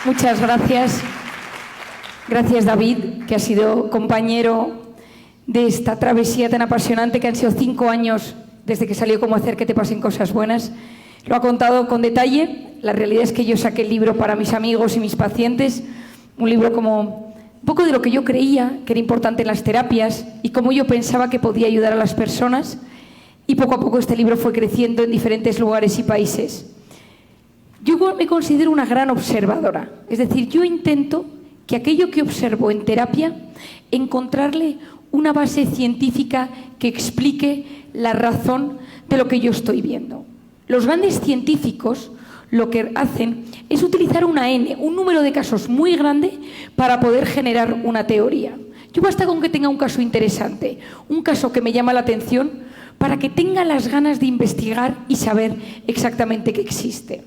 Muchas gracias. Gracias, David, que ha sido compañero de esta travesía tan apasionante que han sido 5 años desde que salió Cómo hacer que te pasen cosas buenas. Lo ha contado con detalle. La realidad es que yo saqué el libro para mis amigos y mis pacientes, un libro como un poco de lo que yo creía que era importante en las terapias y cómo yo pensaba que podía ayudar a las personas, y poco a poco este libro fue creciendo en diferentes lugares y países. Yo me considero una gran observadora, es decir, yo intento que aquello que observo en terapia, encontrarle una base científica que explique la razón de lo que yo estoy viendo. Los grandes científicos lo que hacen es utilizar una N, un número de casos muy grande para poder generar una teoría. Yo basta con que tenga un caso interesante, un caso que me llama la atención, para que tenga las ganas de investigar y saber exactamente qué existe.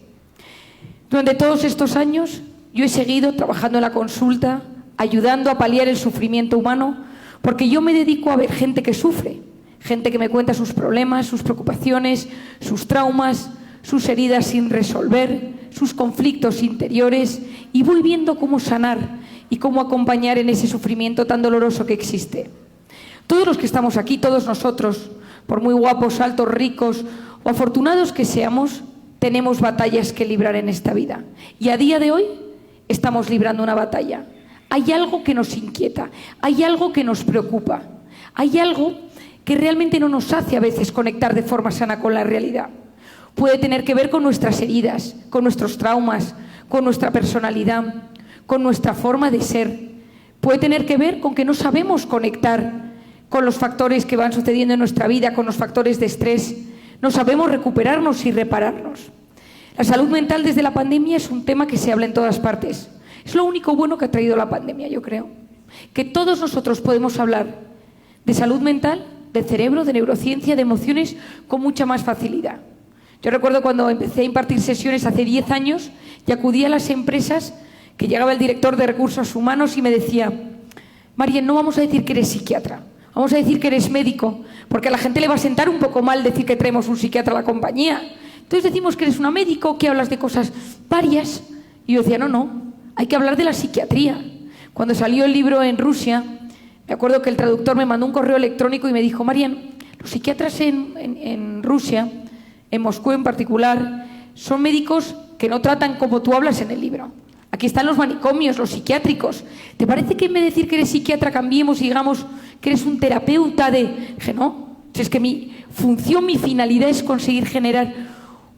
Durante todos estos años yo he seguido trabajando en la consulta, ayudando a paliar el sufrimiento humano, porque yo me dedico a ver gente que sufre, gente que me cuenta sus problemas, sus preocupaciones, sus traumas, sus heridas sin resolver, sus conflictos interiores, y voy viendo cómo sanar y cómo acompañar en ese sufrimiento tan doloroso que existe. Todos los que estamos aquí, todos nosotros, por muy guapos, altos, ricos o afortunados que seamos, tenemos batallas que librar en esta vida. Y a día de hoy estamos librando una batalla. Hay algo que nos inquieta, hay algo que nos preocupa, hay algo que realmente no nos hace a veces conectar de forma sana con la realidad. Puede tener que ver con nuestras heridas, con nuestros traumas, con nuestra personalidad, con nuestra forma de ser. Puede tener que ver con que no sabemos conectar con los factores que van sucediendo en nuestra vida, con los factores de estrés. No sabemos recuperarnos y repararnos. La salud mental desde la pandemia es un tema que se habla en todas partes. Es lo único bueno que ha traído la pandemia, yo creo. Que todos nosotros podemos hablar de salud mental, de cerebro, de neurociencia, de emociones con mucha más facilidad. Yo recuerdo cuando empecé a impartir sesiones hace 10 años y acudía a las empresas, que llegaba el director de recursos humanos y me decía: Marien, no vamos a decir que eres psiquiatra, vamos a decir que eres médico, porque a la gente le va a sentar un poco mal decir que traemos un psiquiatra a la compañía. Entonces decimos que eres una médico, que hablas de cosas varias. Y yo decía, no, hay que hablar de la psiquiatría. Cuando salió el libro en Rusia, me acuerdo que el traductor me mandó un correo electrónico y me dijo: Marien, los psiquiatras en Rusia, en Moscú en particular, son médicos que no tratan como tú hablas en el libro. Aquí están los manicomios, los psiquiátricos. ¿Te parece que en vez de decir que eres psiquiatra cambiemos y digamos que eres un terapeuta de...? Dije, no, es que mi función, mi finalidad es conseguir generar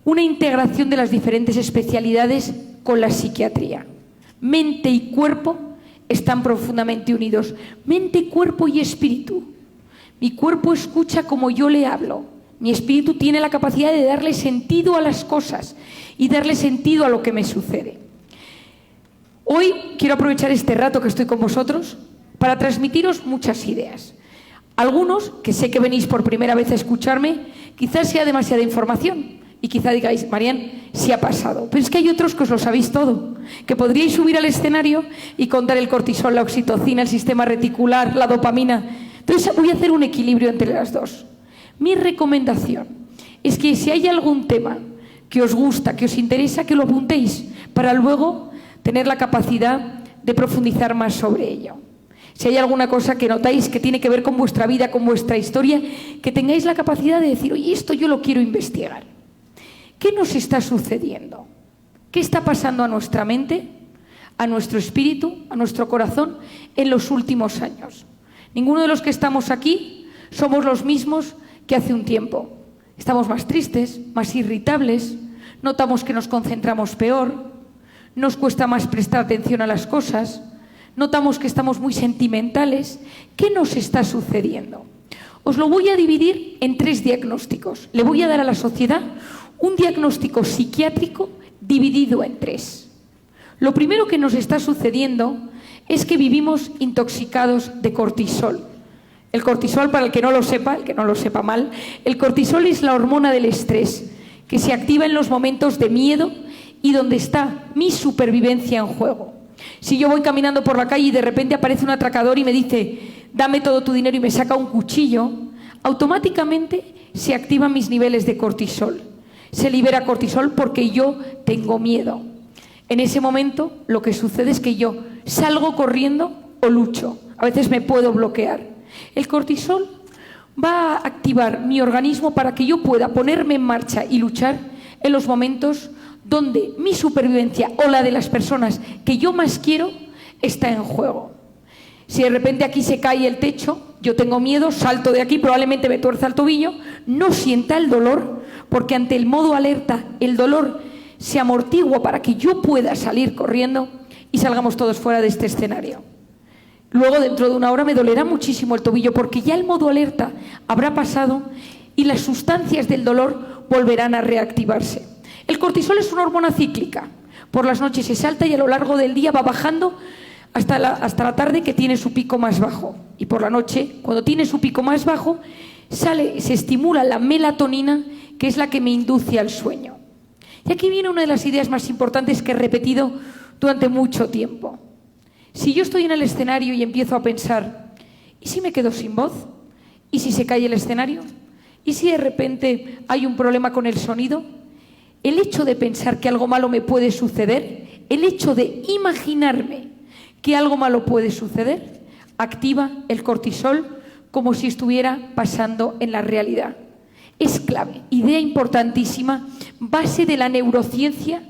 una integración de las diferentes especialidades con la psiquiatría. Mente y cuerpo están profundamente unidos. Mente, cuerpo y espíritu. Mi cuerpo escucha como yo le hablo. Mi espíritu tiene la capacidad de darle sentido a las cosas y darle sentido a lo que me sucede. Hoy quiero aprovechar este rato que estoy con vosotros para transmitiros muchas ideas. Algunos, que sé que venís por primera vez a escucharme, quizás sea demasiada información y quizá digáis, Marien, sí ha pasado. Pero es que hay otros que os lo sabéis todo, que podríais subir al escenario y contar el cortisol, la oxitocina, el sistema reticular, la dopamina. Entonces voy a hacer un equilibrio entre las dos. Mi recomendación es que si hay algún tema que os gusta, que os interesa, que lo apuntéis para luego tener la capacidad de profundizar más sobre ello. Si hay alguna cosa que notáis que tiene que ver con vuestra vida, con vuestra historia, que tengáis la capacidad de decir, oye, esto yo lo quiero investigar. ¿Qué nos está sucediendo? ¿Qué está pasando a nuestra mente, a nuestro espíritu, a nuestro corazón en los últimos años? Ninguno de los que estamos aquí somos los mismos que hace un tiempo. Estamos más tristes, más irritables, notamos que nos concentramos peor, nos cuesta más prestar atención a las cosas, notamos que estamos muy sentimentales. ¿Qué nos está sucediendo? Os lo voy a dividir en 3 diagnósticos. Le voy a dar a la sociedad un diagnóstico psiquiátrico dividido en 3. Lo primero que nos está sucediendo es que vivimos intoxicados de cortisol. El cortisol, para el que no lo sepa mal, el cortisol es la hormona del estrés, que se activa en los momentos de miedo y donde está mi supervivencia en juego. Si yo voy caminando por la calle y de repente aparece un atracador y me dice, dame todo tu dinero, y me saca un cuchillo, automáticamente se activan mis niveles de cortisol. Se libera cortisol porque yo tengo miedo. En ese momento lo que sucede es que yo salgo corriendo o lucho. A veces me puedo bloquear. El cortisol va a activar mi organismo para que yo pueda ponerme en marcha y luchar en los momentos donde mi supervivencia o la de las personas que yo más quiero está en juego. Si de repente aquí se cae el techo, yo tengo miedo, salto de aquí, probablemente me tuerza el tobillo, no sienta el dolor, porque ante el modo alerta el dolor se amortigua para que yo pueda salir corriendo y salgamos todos fuera de este escenario. Luego, dentro de una hora, me dolerá muchísimo el tobillo porque ya el modo alerta habrá pasado y las sustancias del dolor volverán a reactivarse. El cortisol es una hormona cíclica. Por las noches se salta y a lo largo del día va bajando hasta la tarde, que tiene su pico más bajo. Y por la noche, cuando tiene su pico más bajo, se estimula la melatonina, que es la que me induce al sueño. Y aquí viene una de las ideas más importantes que he repetido durante mucho tiempo. Si yo estoy en el escenario y empiezo a pensar, ¿y si me quedo sin voz? ¿Y si se cae el escenario? ¿Y si de repente hay un problema con el sonido? El hecho de pensar que algo malo me puede suceder, el hecho de imaginarme que algo malo puede suceder, activa el cortisol como si estuviera pasando en la realidad. Es clave, idea importantísima, base de la neurociencia,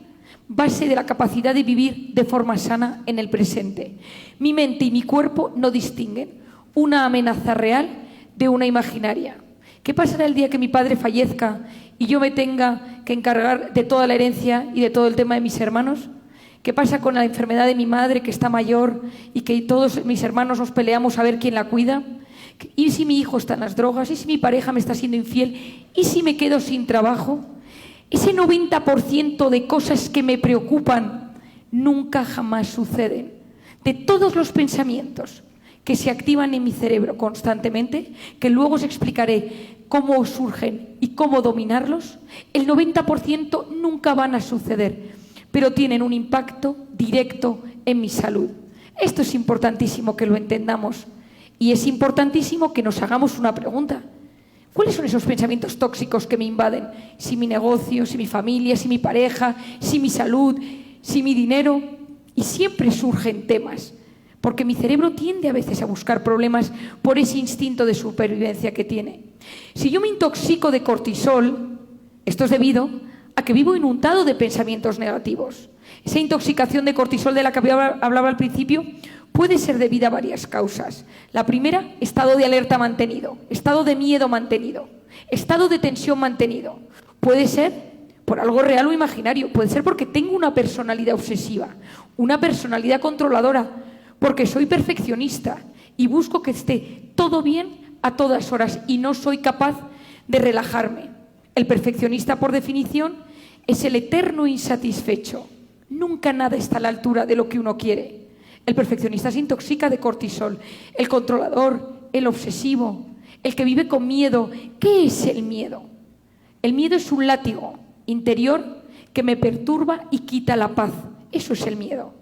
base de la capacidad de vivir de forma sana en el presente. Mi mente y mi cuerpo no distinguen una amenaza real de una imaginaria. ¿Qué pasará el día que mi padre fallezca y yo me tenga que encargar de toda la herencia y de todo el tema de mis hermanos? ¿Qué pasa con la enfermedad de mi madre, que está mayor, y que todos mis hermanos nos peleamos a ver quién la cuida? ¿Y si mi hijo está en las drogas? ¿Y si mi pareja me está siendo infiel? ¿Y si me quedo sin trabajo? Ese 90% de cosas que me preocupan nunca jamás suceden. De todos los pensamientos que se activan en mi cerebro constantemente, que luego os explicaré cómo surgen y cómo dominarlos, el 90% nunca van a suceder, pero tienen un impacto directo en mi salud. Esto es importantísimo que lo entendamos, y es importantísimo que nos hagamos una pregunta. ¿Cuáles son esos pensamientos tóxicos que me invaden? Si mi negocio, si mi familia, si mi pareja, si mi salud, si mi dinero. Y siempre surgen temas, porque mi cerebro tiende a veces a buscar problemas por ese instinto de supervivencia que tiene. Si yo me intoxico de cortisol, esto es debido a que vivo inundado de pensamientos negativos. Esa intoxicación de cortisol de la que hablaba al principio puede ser debida a varias causas. La primera, estado de alerta mantenido, estado de miedo mantenido, estado de tensión mantenido. Puede ser por algo real o imaginario, puede ser porque tengo una personalidad obsesiva, una personalidad controladora, porque soy perfeccionista y busco que esté todo bien a todas horas y no soy capaz de relajarme. El perfeccionista, por definición, es el eterno insatisfecho. Nunca nada está a la altura de lo que uno quiere. El perfeccionista se intoxica de cortisol. El controlador, el obsesivo, el que vive con miedo. ¿Qué es el miedo? El miedo es un látigo interior que me perturba y quita la paz. Eso es el miedo.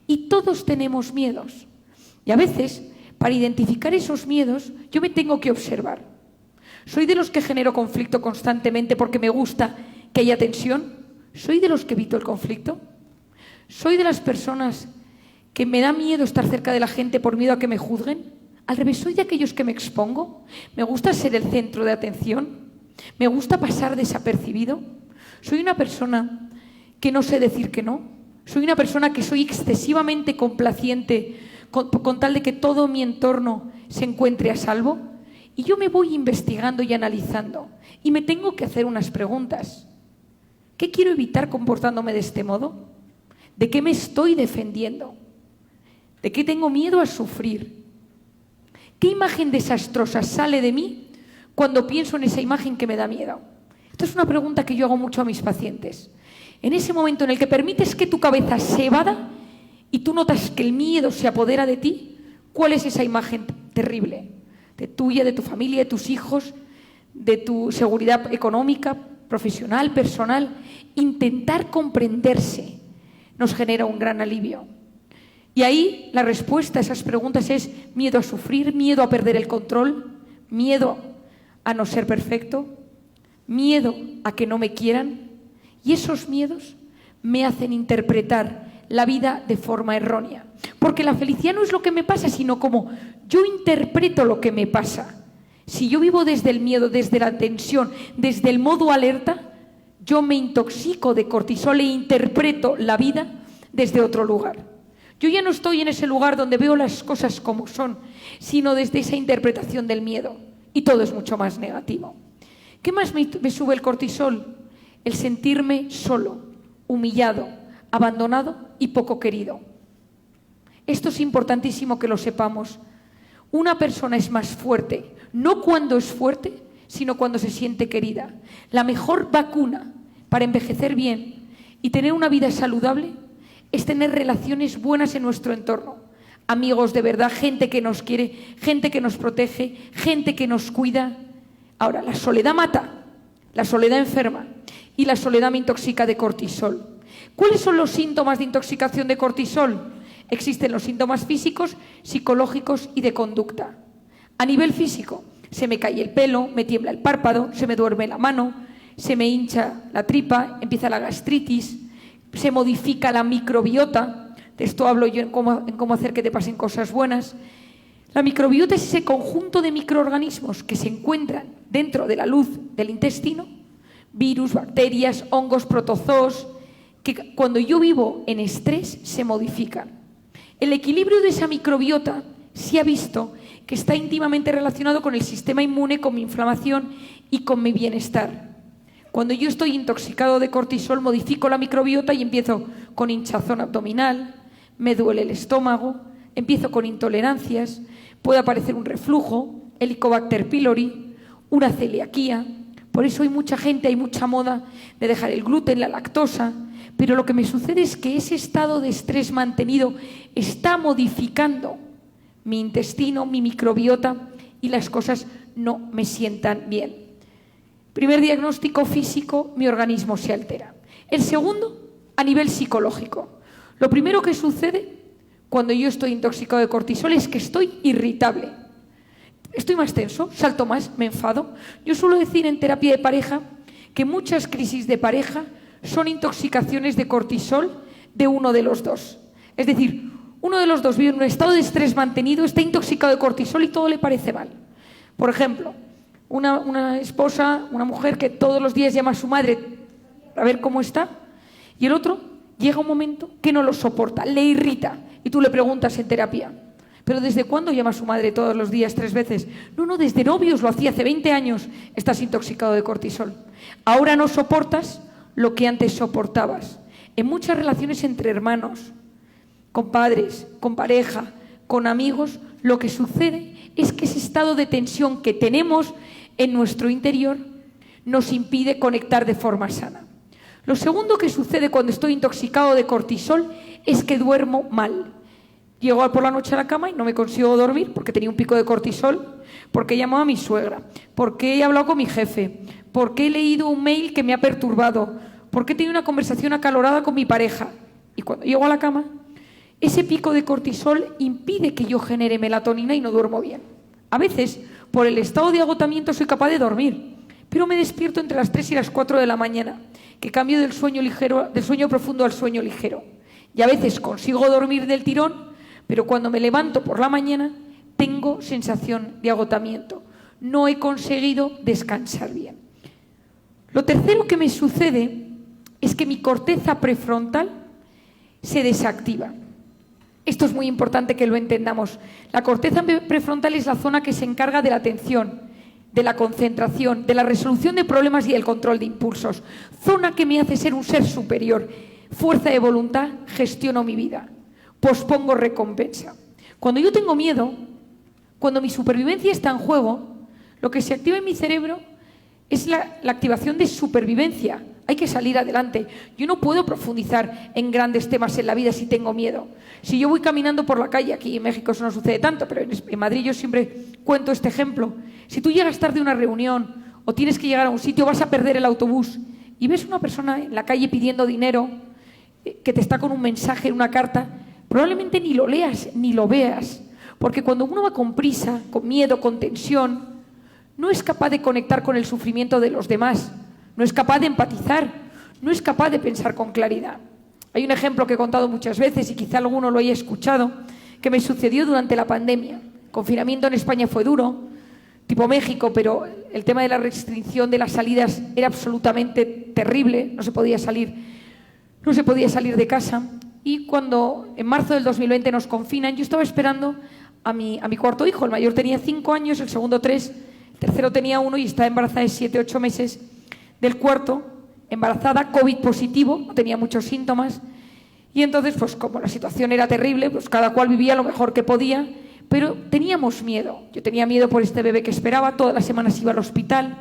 Y todos tenemos miedos. Y a veces, para identificar esos miedos, yo me tengo que observar. ¿Soy de los que genero conflicto constantemente porque me gusta que haya tensión? ¿Soy de los que evito el conflicto? ¿Soy de las personas que me da miedo estar cerca de la gente por miedo a que me juzguen? Al revés, ¿soy de aquellos que me expongo? ¿Me gusta ser el centro de atención? ¿Me gusta pasar desapercibido? ¿Soy una persona que no sé decir que no? ¿Soy una persona que soy excesivamente complaciente con tal de que todo mi entorno se encuentre a salvo? Y yo me voy investigando y analizando y me tengo que hacer unas preguntas. ¿Qué quiero evitar comportándome de este modo? ¿De qué me estoy defendiendo? ¿De qué tengo miedo a sufrir? ¿Qué imagen desastrosa sale de mí cuando pienso en esa imagen que me da miedo? Esta es una pregunta que yo hago mucho a mis pacientes. En ese momento en el que permites que tu cabeza se evada y tú notas que el miedo se apodera de ti, ¿cuál es esa imagen terrible? De tuya, de tu familia, de tus hijos, de tu seguridad económica, profesional, personal. Intentar comprenderse nos genera un gran alivio. Y ahí la respuesta a esas preguntas es miedo a sufrir, miedo a perder el control, miedo a no ser perfecto, miedo a que no me quieran. Y esos miedos me hacen interpretar la vida de forma errónea. Porque la felicidad no es lo que me pasa, sino como yo interpreto lo que me pasa. Si yo vivo desde el miedo, desde la tensión, desde el modo alerta, yo me intoxico de cortisol e interpreto la vida desde otro lugar. Yo ya no estoy en ese lugar donde veo las cosas como son, sino desde esa interpretación del miedo. Y todo es mucho más negativo. ¿Qué más me sube el cortisol? El sentirme solo, humillado, abandonado y poco querido. Esto es importantísimo que lo sepamos. Una persona es más fuerte, no cuando es fuerte, sino cuando se siente querida. La mejor vacuna para envejecer bien y tener una vida saludable es tener relaciones buenas en nuestro entorno. Amigos de verdad, gente que nos quiere, gente que nos protege, gente que nos cuida. Ahora, la soledad mata, la soledad enferma y la soledad me intoxica de cortisol. ¿Cuáles son los síntomas de intoxicación de cortisol? Existen los síntomas físicos, psicológicos y de conducta. A nivel físico, se me cae el pelo, me tiembla el párpado, se me duerme la mano, se me hincha la tripa, empieza la gastritis, se modifica la microbiota. De esto hablo yo en cómo hacer que te pasen cosas buenas. La microbiota es ese conjunto de microorganismos que se encuentran dentro de la luz del intestino, virus, bacterias, hongos, protozoos, que cuando yo vivo en estrés se modifican. El equilibrio de esa microbiota se ha visto que está íntimamente relacionado con el sistema inmune, con mi inflamación y con mi bienestar. Cuando yo estoy intoxicado de cortisol, modifico la microbiota y empiezo con hinchazón abdominal, me duele el estómago, empiezo con intolerancias, puede aparecer un reflujo, Helicobacter pylori, una celiaquía. Por eso hay mucha gente, hay mucha moda de dejar el gluten, la lactosa, pero lo que me sucede es que ese estado de estrés mantenido está modificando mi intestino, mi microbiota y las cosas no me sientan bien. Primer diagnóstico físico, mi organismo se altera. El segundo, a nivel psicológico. Lo primero que sucede cuando yo estoy intoxicado de cortisol es que estoy irritable. Estoy más tenso, salto más, me enfado. Yo suelo decir en terapia de pareja que muchas crisis de pareja son intoxicaciones de cortisol de uno de los dos. Es decir, uno de los dos vive en un estado de estrés mantenido, está intoxicado de cortisol y todo le parece mal. Por ejemplo, una esposa, una mujer que todos los días llama a su madre a ver cómo está, y el otro llega un momento que no lo soporta, le irrita, y tú le preguntas en terapia, ¿pero desde cuándo llama a su madre todos los días 3 veces? No, desde novios, lo hacía hace 20 años, estás intoxicado de cortisol. Ahora no soportas lo que antes soportabas. En muchas relaciones entre hermanos, con padres, con pareja, con amigos, lo que sucede es que ese estado de tensión que tenemos en nuestro interior nos impide conectar de forma sana. Lo segundo que sucede cuando estoy intoxicado de cortisol es que duermo mal. Llego por la noche a la cama y no me consigo dormir porque tenía un pico de cortisol, porque he llamado a mi suegra, porque he hablado con mi jefe, porque he leído un mail que me ha perturbado, porque he tenido una conversación acalorada con mi pareja. Y cuando llego a la cama, ese pico de cortisol impide que yo genere melatonina y no duermo bien. A veces, por el estado de agotamiento, soy capaz de dormir, pero me despierto entre las 3 y las 4 de la mañana, que cambio del sueño profundo al sueño ligero. Y a veces consigo dormir del tirón, pero cuando me levanto por la mañana tengo sensación de agotamiento. No he conseguido descansar bien. Lo tercero que me sucede es que mi corteza prefrontal se desactiva. Esto es muy importante que lo entendamos. La corteza prefrontal es la zona que se encarga de la atención, de la concentración, de la resolución de problemas y el control de impulsos. Zona que me hace ser un ser superior. Fuerza de voluntad, gestiono mi vida. Pospongo recompensa. Cuando yo tengo miedo, cuando mi supervivencia está en juego, lo que se activa en mi cerebro es la activación de supervivencia. Hay que salir adelante. Yo no puedo profundizar en grandes temas en la vida si tengo miedo. Si yo voy caminando por la calle, aquí en México eso no sucede tanto, pero en Madrid yo siempre cuento este ejemplo. Si tú llegas tarde a una reunión o tienes que llegar a un sitio, vas a perder el autobús y ves una persona en la calle pidiendo dinero, que te está con un mensaje, una carta, probablemente ni lo leas ni lo veas, porque cuando uno va con prisa, con miedo, con tensión, no es capaz de conectar con el sufrimiento de los demás, no es capaz de empatizar, no es capaz de pensar con claridad. Hay un ejemplo que he contado muchas veces y quizá alguno lo haya escuchado, que me sucedió durante la pandemia. El confinamiento en España fue duro, tipo México, pero el tema de la restricción de las salidas era absolutamente terrible, no se podía salir de casa. Y cuando en marzo del 2020 nos confinan, yo estaba esperando a mi cuarto hijo. El mayor tenía 5 años, el segundo 3, el tercero tenía 1 y estaba embarazada de 7, 8 meses del cuarto, embarazada, COVID positivo, no tenía muchos síntomas. Y entonces, pues como la situación era terrible, pues cada cual vivía lo mejor que podía, pero teníamos miedo. Yo tenía miedo por este bebé que esperaba, todas las semanas iba al hospital,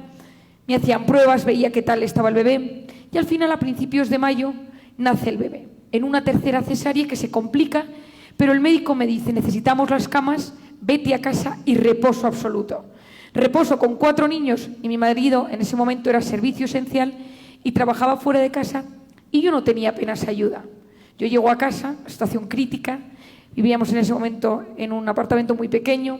me hacían pruebas, veía qué tal estaba el bebé, y al final, a principios de mayo, nace el bebé, en una tercera cesárea que se complica, pero el médico me dice, necesitamos las camas, vete a casa y reposo absoluto. Reposo con 4 niños y mi marido en ese momento era servicio esencial y trabajaba fuera de casa y yo no tenía apenas ayuda. Yo llego a casa, situación crítica, vivíamos en ese momento en un apartamento muy pequeño,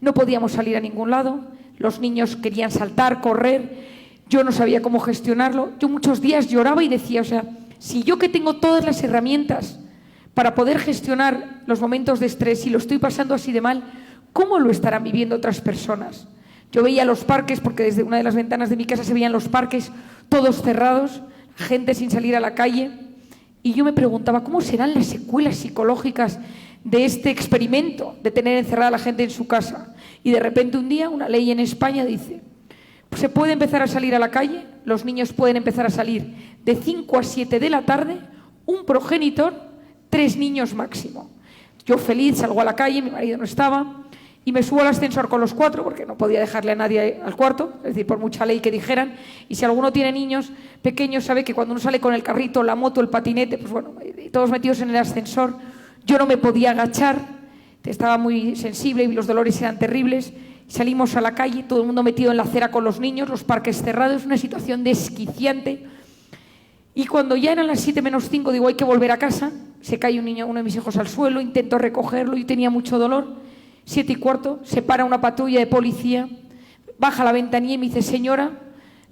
no podíamos salir a ningún lado, los niños querían saltar, correr, yo no sabía cómo gestionarlo, yo muchos días lloraba y decía, o sea, si yo que tengo todas las herramientas para poder gestionar los momentos de estrés y lo estoy pasando así de mal, ¿cómo lo estarán viviendo otras personas? Yo veía los parques, porque desde una de las ventanas de mi casa se veían los parques todos cerrados, gente sin salir a la calle, y yo me preguntaba, ¿cómo serán las secuelas psicológicas de este experimento de tener encerrada a la gente en su casa? Y de repente un día una ley en España dice, pues se puede empezar a salir a la calle, los niños pueden empezar a salir de 5 a 7 de la tarde, un progenitor, 3 niños máximo. Yo feliz salgo a la calle, mi marido no estaba, y me subo al ascensor con los 4 porque no podía dejarle a nadie al cuarto, es decir, por mucha ley que dijeran. Y si alguno tiene niños pequeños sabe que cuando uno sale con el carrito, la moto, el patinete, pues bueno, todos metidos en el ascensor, yo no me podía agachar, estaba muy sensible y los dolores eran terribles. Salimos a la calle, todo el mundo metido en la acera con los niños, los parques cerrados, una situación desquiciante. Y cuando ya eran las 7 menos 5, digo, hay que volver a casa. Se cae un niño, uno de mis hijos al suelo, intento recogerlo y tenía mucho dolor. 7:15, se para una patrulla de policía, baja la ventanilla y me dice, señora,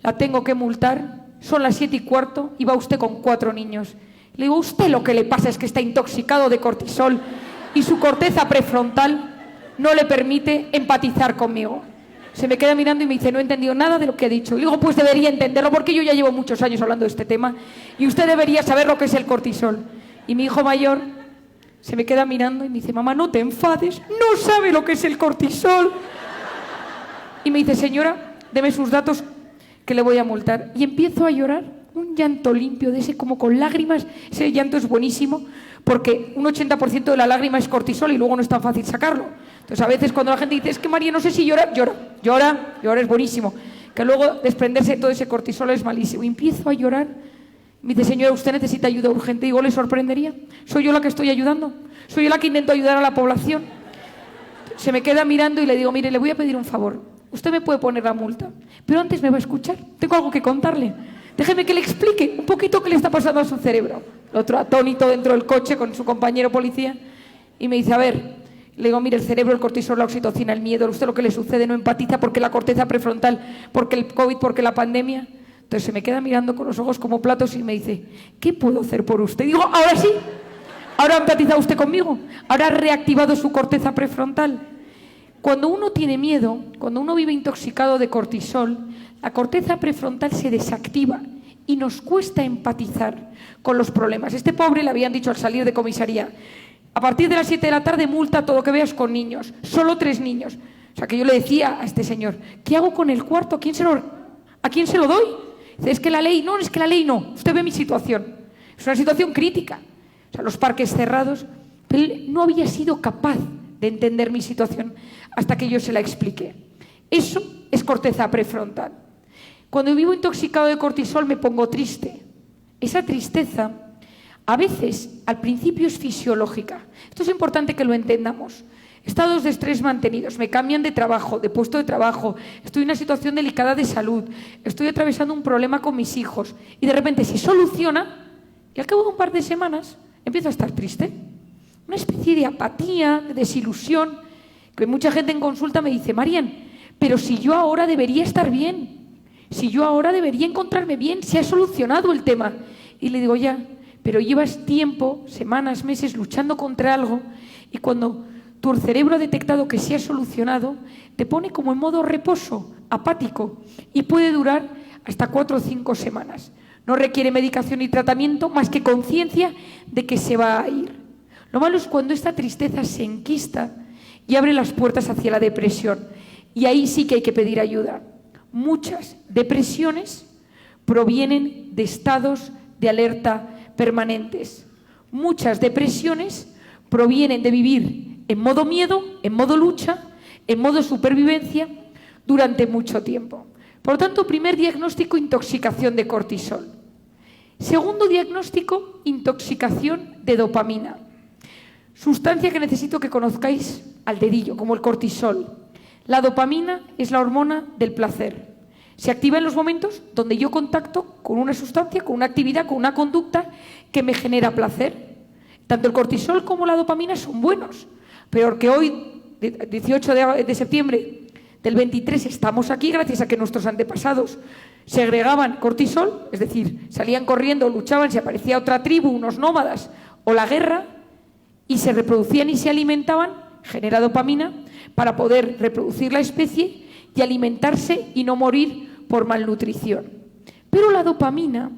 la tengo que multar, son las 7:15 y va usted con 4 niños. Le digo, usted lo que le pasa es que está intoxicado de cortisol y su corteza prefrontal no le permite empatizar conmigo. Se me queda mirando y me dice, no he entendido nada de lo que ha dicho. Le digo, pues debería entenderlo porque yo ya llevo muchos años hablando de este tema y usted debería saber lo que es el cortisol. Y mi hijo mayor se me queda mirando y me dice, mamá, no te enfades, no sabe lo que es el cortisol. Y me dice, señora, deme sus datos que le voy a multar. Y empiezo a llorar, un llanto limpio de ese, como con lágrimas. Ese llanto es buenísimo porque un 80% de la lágrima es cortisol y luego no es tan fácil sacarlo. Entonces a veces cuando la gente dice, es que María no sé si llora, llora, es buenísimo. Que luego desprenderse de todo ese cortisol es malísimo. Y empiezo a llorar. Me dice, señora, usted necesita ayuda urgente. Digo, ¿le sorprendería? Soy yo la que estoy ayudando. Soy yo la que intento ayudar a la población. Se me queda mirando y le digo, mire, le voy a pedir un favor. Usted me puede poner la multa, pero antes me va a escuchar. Tengo algo que contarle. Déjeme que le explique un poquito qué le está pasando a su cerebro. El otro atónito dentro del coche con su compañero policía. Y me dice, a ver, le digo, mire, el cerebro, el cortisol, la oxitocina, el miedo, usted lo que le sucede no empatiza porque la corteza prefrontal, porque el COVID, porque la pandemia. Entonces se me queda mirando con los ojos como platos y me dice, ¿qué puedo hacer por usted? Digo, ahora sí, ahora ha empatizado usted conmigo, ahora ha reactivado su corteza prefrontal. Cuando uno tiene miedo, cuando uno vive intoxicado de cortisol, la corteza prefrontal se desactiva y nos cuesta empatizar con los problemas. Este pobre le habían dicho al salir de comisaría, a partir de las 7 de la tarde multa todo lo que veas con niños, solo 3 niños. O sea que yo le decía a este señor, ¿qué hago con el cuarto? ¿A quién se lo doy? Dice, es que la ley no, usted ve mi situación. Es una situación crítica. O sea, los parques cerrados, pero él no había sido capaz de entender mi situación hasta que yo se la expliqué. Eso es corteza prefrontal. Cuando vivo intoxicado de cortisol me pongo triste. Esa tristeza a veces al principio es fisiológica. Esto es importante que lo entendamos. Estados de estrés mantenidos, me cambian de trabajo, de puesto de trabajo, estoy en una situación delicada de salud, estoy atravesando un problema con mis hijos y de repente se soluciona y al cabo de un par de semanas empiezo a estar triste. Una especie de apatía, de desilusión, que mucha gente en consulta me dice, Marian, pero si yo ahora debería estar bien, si yo ahora debería encontrarme bien, se ha solucionado el tema. Y le digo, ya, pero llevas tiempo, semanas, meses, luchando contra algo y cuando tu cerebro ha detectado que se ha solucionado, te pone como en modo reposo, apático, y puede durar hasta 4 o 5 semanas. No requiere medicación ni tratamiento, más que conciencia de que se va a ir. Lo malo es cuando esta tristeza se enquista y abre las puertas hacia la depresión. Y ahí sí que hay que pedir ayuda. Muchas depresiones provienen de estados de alerta permanentes. Muchas depresiones provienen de vivir en modo miedo, en modo lucha, en modo supervivencia durante mucho tiempo. Por lo tanto, primer diagnóstico, intoxicación de cortisol. Segundo diagnóstico, intoxicación de dopamina. Sustancia que necesito que conozcáis al dedillo, como el cortisol. La dopamina es la hormona del placer. Se activa en los momentos donde yo contacto con una sustancia, con una actividad, con una conducta que me genera placer. Tanto el cortisol como la dopamina son buenos. Pero que hoy, 18 de septiembre del 23, estamos aquí gracias a que nuestros antepasados segregaban cortisol, es decir, salían corriendo, luchaban, si aparecía otra tribu, unos nómadas o la guerra, y se reproducían y se alimentaban, genera dopamina para poder reproducir la especie y alimentarse y no morir por malnutrición. Pero la dopamina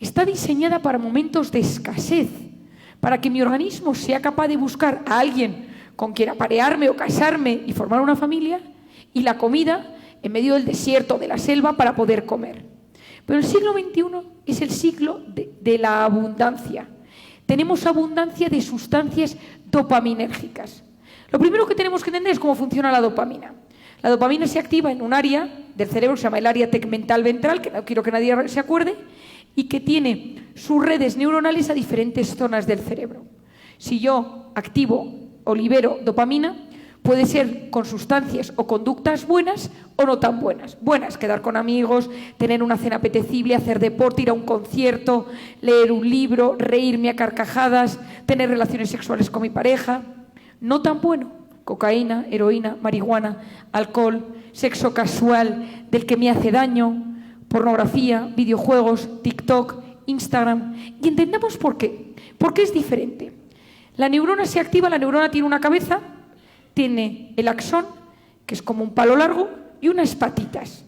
está diseñada para momentos de escasez, para que mi organismo sea capaz de buscar a alguien con quien aparearme o casarme y formar una familia, y la comida en medio del desierto, de la selva, para poder comer. Pero el siglo XXI es el siglo de la abundancia. Tenemos abundancia de sustancias dopaminérgicas. Lo primero que tenemos que entender es cómo funciona la dopamina. La dopamina se activa en un área del cerebro que se llama el área tegmental ventral, que no quiero que nadie se acuerde, y que tiene sus redes neuronales a diferentes zonas del cerebro. Si yo activo o libero dopamina, puede ser con sustancias o conductas buenas o no tan buenas. Buenas, quedar con amigos, tener una cena apetecible, hacer deporte, ir a un concierto, leer un libro, reírme a carcajadas, tener relaciones sexuales con mi pareja. No tan bueno, cocaína, heroína, marihuana, alcohol, sexo casual del que me hace daño, pornografía, videojuegos, TikTok, Instagram. Y entendamos por qué. ¿Por qué es diferente? La neurona se activa, la neurona tiene una cabeza, tiene el axón, que es como un palo largo, y unas patitas.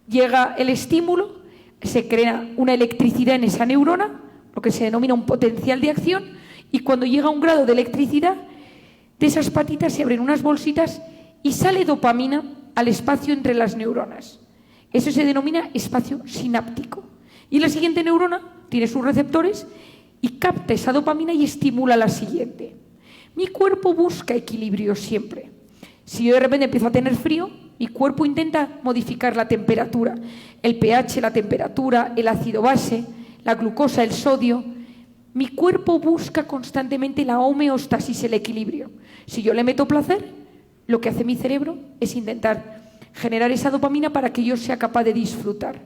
Llega el estímulo, se crea una electricidad en esa neurona, lo que se denomina un potencial de acción, y cuando llega a un grado de electricidad, de esas patitas se abren unas bolsitas y sale dopamina al espacio entre las neuronas. Eso se denomina espacio sináptico. Y la siguiente neurona tiene sus receptores y capta esa dopamina y estimula la siguiente. Mi cuerpo busca equilibrio siempre. Si yo de repente empiezo a tener frío, mi cuerpo intenta modificar la temperatura, el pH, la temperatura, el ácido base, la glucosa, el sodio. Mi cuerpo busca constantemente la homeostasis, el equilibrio. Si yo le meto placer, lo que hace mi cerebro es intentar generar esa dopamina para que yo sea capaz de disfrutar.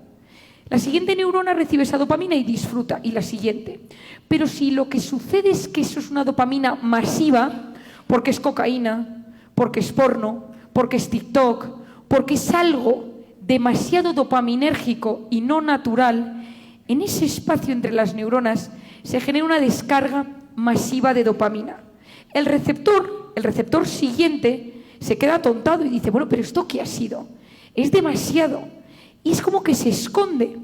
La siguiente neurona recibe esa dopamina y disfruta, y la siguiente. Pero si lo que sucede es que eso es una dopamina masiva, porque es cocaína, porque es porno, porque es TikTok, porque es algo demasiado dopaminérgico y no natural, en ese espacio entre las neuronas se genera una descarga masiva de dopamina. El receptor siguiente se queda atontado y dice, bueno, pero ¿esto qué ha sido? Es demasiado. Y es como que se esconde.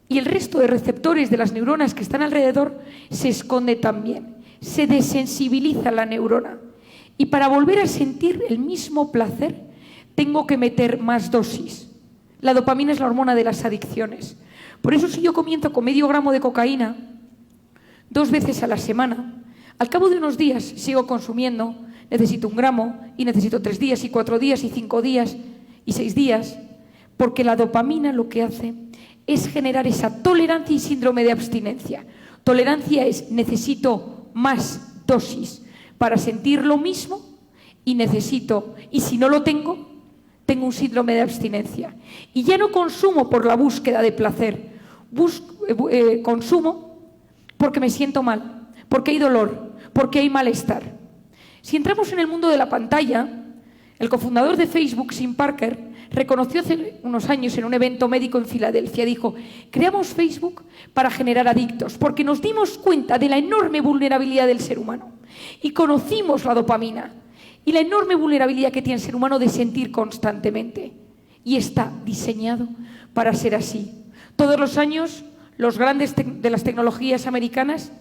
Y el resto de receptores de las neuronas que están alrededor se esconde también. Se desensibiliza la neurona. Y para volver a sentir el mismo placer, tengo que meter más dosis. La dopamina es la hormona de las adicciones. Por eso si yo comienzo con medio gramo de cocaína 2 veces a la semana, al cabo de unos días sigo consumiendo, necesito 1 gramo y necesito 3 días y 4 días y 5 días y 6 días, porque la dopamina lo que hace es generar esa tolerancia y síndrome de abstinencia. Tolerancia es necesito más dosis para sentir lo mismo y si no lo tengo un síndrome de abstinencia. Y ya no consumo por la búsqueda de placer, consumo porque me siento mal, porque hay dolor, porque hay malestar. Si entramos en el mundo de la pantalla, El cofundador de Facebook, Tim Parker, reconoció hace unos años en un evento médico en Filadelfia, dijo: creamos Facebook para generar adictos, porque nos dimos cuenta de la enorme vulnerabilidad del ser humano y conocimos la dopamina y la enorme vulnerabilidad que tiene el ser humano de sentir constantemente. Y está diseñado para ser así. Todos los años, los grandes de las tecnologías americanas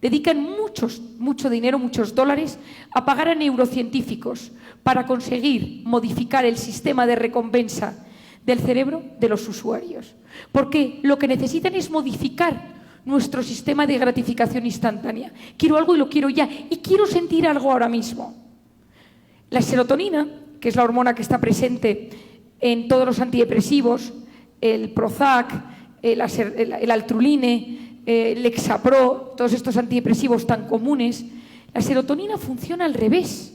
dedican mucho dinero, muchos dólares, a pagar a neurocientíficos para conseguir modificar el sistema de recompensa del cerebro de los usuarios. Porque lo que necesitan es modificar nuestro sistema de gratificación instantánea. Quiero algo y lo quiero ya, y quiero sentir algo ahora mismo. La serotonina, que es la hormona que está presente en todos los antidepresivos, el Prozac, el Altuline, el Lexapro, todos estos antidepresivos tan comunes, la serotonina funciona al revés.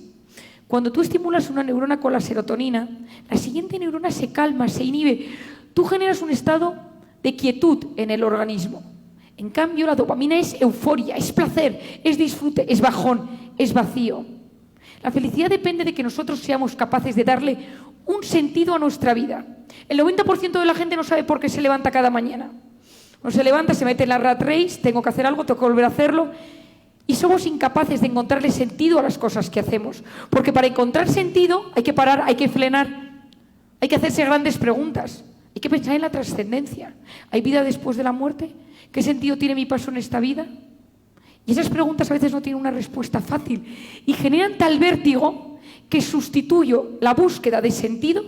Cuando tú estimulas una neurona con la serotonina, la siguiente neurona se calma, se inhibe. Tú generas un estado de quietud en el organismo. En cambio, la dopamina es euforia, es placer, es disfrute, es bajón, es vacío. La felicidad depende de que nosotros seamos capaces de darle un sentido a nuestra vida. El 90% de la gente no sabe por qué se levanta cada mañana. Uno se levanta, se mete en la rat race, tengo que hacer algo, tengo que volver a hacerlo, y somos incapaces de encontrarle sentido a las cosas que hacemos. Porque para encontrar sentido hay que parar, hay que frenar, hay que hacerse grandes preguntas, hay que pensar en la trascendencia. ¿Hay vida después de la muerte? ¿Qué sentido tiene mi paso en esta vida? Y esas preguntas a veces no tienen una respuesta fácil y generan tal vértigo que sustituyo la búsqueda de sentido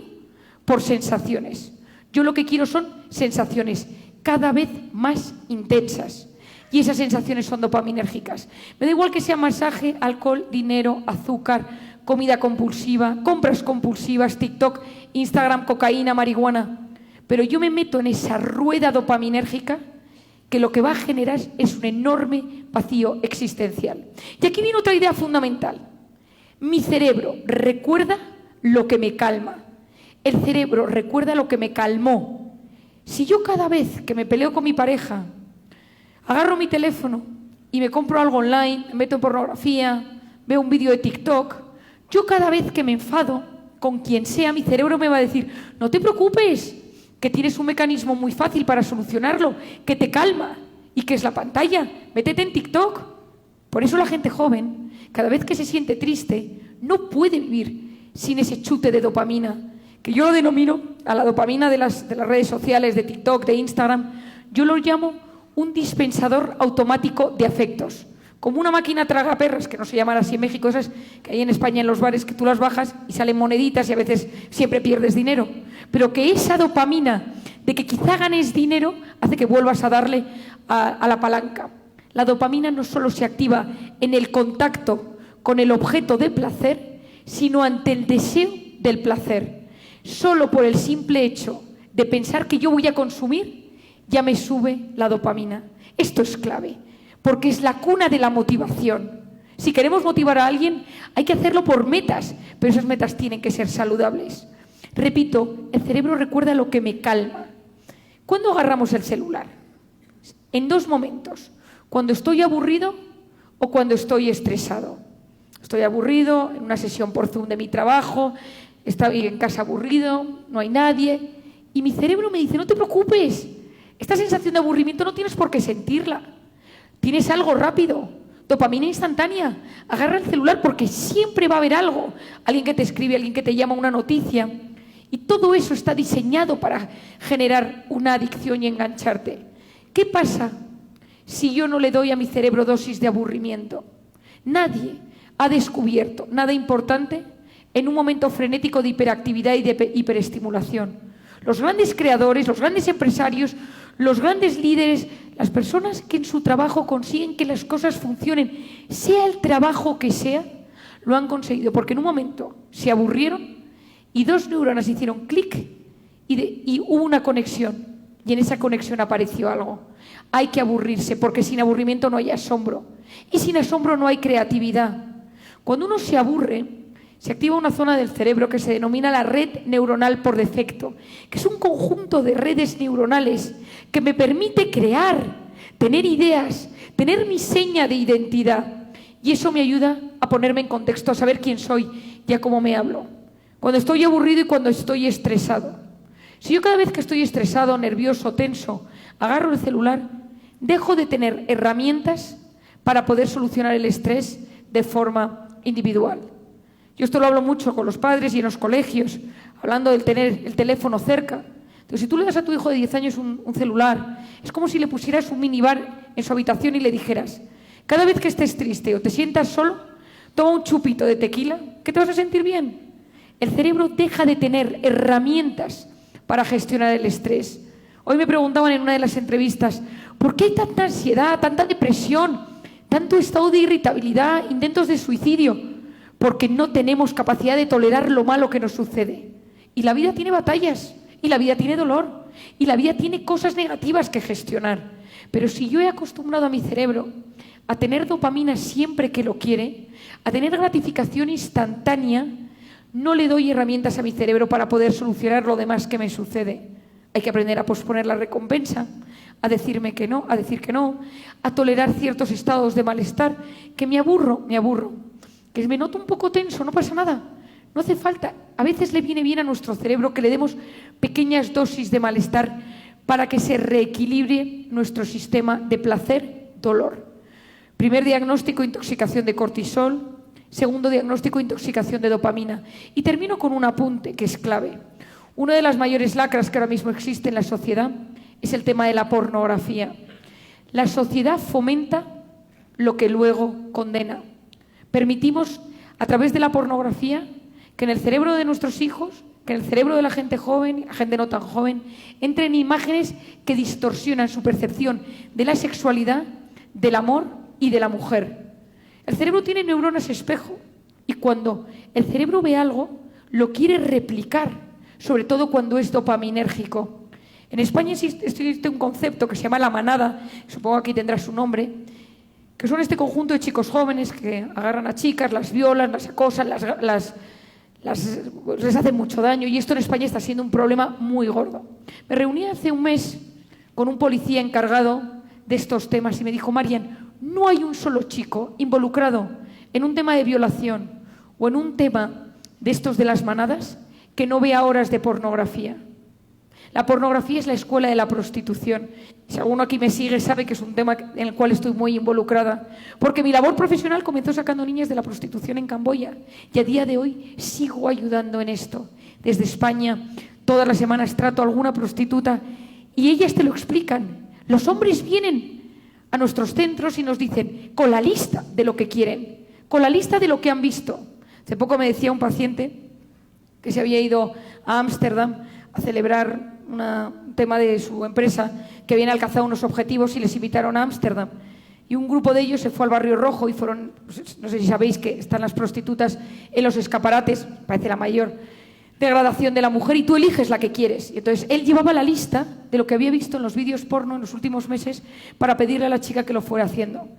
por sensaciones. Yo lo que quiero son sensaciones cada vez más intensas. Y esas sensaciones son dopaminérgicas. Me da igual que sea masaje, alcohol, dinero, azúcar, comida compulsiva, compras compulsivas, TikTok, Instagram, cocaína, marihuana. Pero yo me meto en esa rueda dopaminérgica que lo que va a generar es un enorme vacío existencial. Y aquí viene otra idea fundamental. Mi cerebro recuerda lo que me calma. El cerebro recuerda lo que me calmó. Si yo cada vez que me peleo con mi pareja, agarro mi teléfono y me compro algo online, me meto en pornografía, veo un vídeo de TikTok, yo cada vez que me enfado con quien sea, mi cerebro me va a decir: no te preocupes, que tienes un mecanismo muy fácil para solucionarlo, que te calma, y que es la pantalla, métete en TikTok. Por eso la gente joven, cada vez que se siente triste, no puede vivir sin ese chute de dopamina, que yo lo denomino, a la dopamina de las redes sociales, de TikTok, de Instagram, yo lo llamo un dispensador automático de afectos. Como una máquina tragaperras, que no se llaman así en México, esas que hay en España en los bares, que tú las bajas y salen moneditas y a veces siempre pierdes dinero. Pero que esa dopamina de que quizá ganes dinero hace que vuelvas a darle a la palanca. La dopamina no solo se activa en el contacto con el objeto de placer, sino ante el deseo del placer. Solo por el simple hecho de pensar que yo voy a consumir, ya me sube la dopamina. Esto es clave, porque es la cuna de la motivación. Si queremos motivar a alguien, hay que hacerlo por metas, pero esas metas tienen que ser saludables. Repito, el cerebro recuerda lo que me calma. ¿Cuándo agarramos el celular? En dos momentos: cuando estoy aburrido o cuando estoy estresado. Estoy aburrido en una sesión por Zoom de mi trabajo, estoy en casa aburrido, no hay nadie, y mi cerebro me dice: no te preocupes, esta sensación de aburrimiento no tienes por qué sentirla. Tienes algo rápido, dopamina instantánea. Agarra el celular porque siempre va a haber algo. Alguien que te escribe, alguien que te llama, una noticia. Y todo eso está diseñado para generar una adicción y engancharte. ¿Qué pasa si yo no le doy a mi cerebro dosis de aburrimiento? Nadie ha descubierto nada importante en un momento frenético de hiperactividad y de hiperestimulación. Los grandes creadores, los grandes empresarios, los grandes líderes, las personas que en su trabajo consiguen que las cosas funcionen, sea el trabajo que sea, lo han conseguido, porque en un momento se aburrieron y dos neuronas hicieron clic y hubo una conexión, y en esa conexión apareció algo. Hay que aburrirse, porque sin aburrimiento no hay asombro, y sin asombro no hay creatividad. Cuando uno se aburre, se activa una zona del cerebro que se denomina la red neuronal por defecto, que es un conjunto de redes neuronales que me permite crear, tener ideas, tener mi seña de identidad. Y eso me ayuda a ponerme en contexto, a saber quién soy y a cómo me hablo. cuando estoy aburrido y cuando estoy estresado. Si yo cada vez que estoy estresado, nervioso, tenso, agarro el celular, dejo de tener herramientas para poder solucionar el estrés de forma individual. Yo esto lo hablo mucho con los padres y en los colegios, hablando del tener el teléfono cerca. Entonces, si tú le das a tu hijo de 10 años un celular, es como si le pusieras un minibar en su habitación y le dijeras: cada vez que estés triste o te sientas solo, toma un chupito de tequila, que te vas a sentir bien. El cerebro deja de tener herramientas para gestionar el estrés. Hoy me preguntaban en una de las entrevistas: ¿por qué hay tanta ansiedad, tanta depresión, tanto estado de irritabilidad, intentos de suicidio? Porque no tenemos capacidad de tolerar lo malo que nos sucede. Y la vida tiene batallas, y la vida tiene dolor, y la vida tiene cosas negativas que gestionar. Pero si yo he acostumbrado a mi cerebro a tener dopamina siempre que lo quiere, a tener gratificación instantánea, no le doy herramientas a mi cerebro para poder solucionar lo demás que me sucede. Hay que aprender a posponer la recompensa, a decirme que no, a decir que no, a tolerar ciertos estados de malestar, que me aburro, que me noto un poco tenso, no pasa nada, no hace falta. A veces le viene bien a nuestro cerebro que le demos pequeñas dosis de malestar para que se reequilibre nuestro sistema de placer-dolor. Primer diagnóstico, intoxicación de cortisol. Segundo diagnóstico, intoxicación de dopamina. Y termino con un apunte que es clave. Una de las mayores lacras que ahora mismo existe en la sociedad es el tema de la pornografía. La sociedad fomenta lo que luego condena. Permitimos, a través de la pornografía, que en el cerebro de nuestros hijos, que en el cerebro de la gente joven, la gente no tan joven, entren imágenes que distorsionan su percepción de la sexualidad, del amor y de la mujer. El cerebro tiene neuronas espejo y cuando el cerebro ve algo, lo quiere replicar, sobre todo cuando es dopaminérgico. En España existe un concepto que se llama la manada, supongo que aquí tendrá su nombre, que son este conjunto de chicos jóvenes que agarran a chicas, las violan, las acosan, les hacen mucho daño, y esto en España está siendo un problema muy gordo. Me reuní hace un mes con un policía encargado de estos temas y me dijo: Marian, no hay un solo chico involucrado en un tema de violación o en un tema de estos de las manadas que no vea horas de pornografía. La pornografía es la escuela de la prostitución. Si alguno aquí me sigue sabe que es un tema en el cual estoy muy involucrada, porque mi labor profesional comenzó sacando niñas de la prostitución en Camboya y a día de hoy sigo ayudando en esto. Desde España todas las semanas trato a alguna prostituta y ellas te lo explican. Los hombres vienen a nuestros centros y nos dicen con la lista de lo que quieren, con la lista de lo que han visto. Hace poco me decía un paciente que se había ido a Ámsterdam a celebrar un tema de su empresa, que habían alcanzado unos objetivos y les invitaron a Ámsterdam. Y un grupo de ellos se fue al Barrio Rojo y fueron, no sé si sabéis que están las prostitutas en los escaparates, parece la mayor degradación de la mujer, y tú eliges la que quieres. Y entonces él llevaba la lista de lo que había visto en los vídeos porno en los últimos meses para pedirle a la chica que lo fuera haciendo.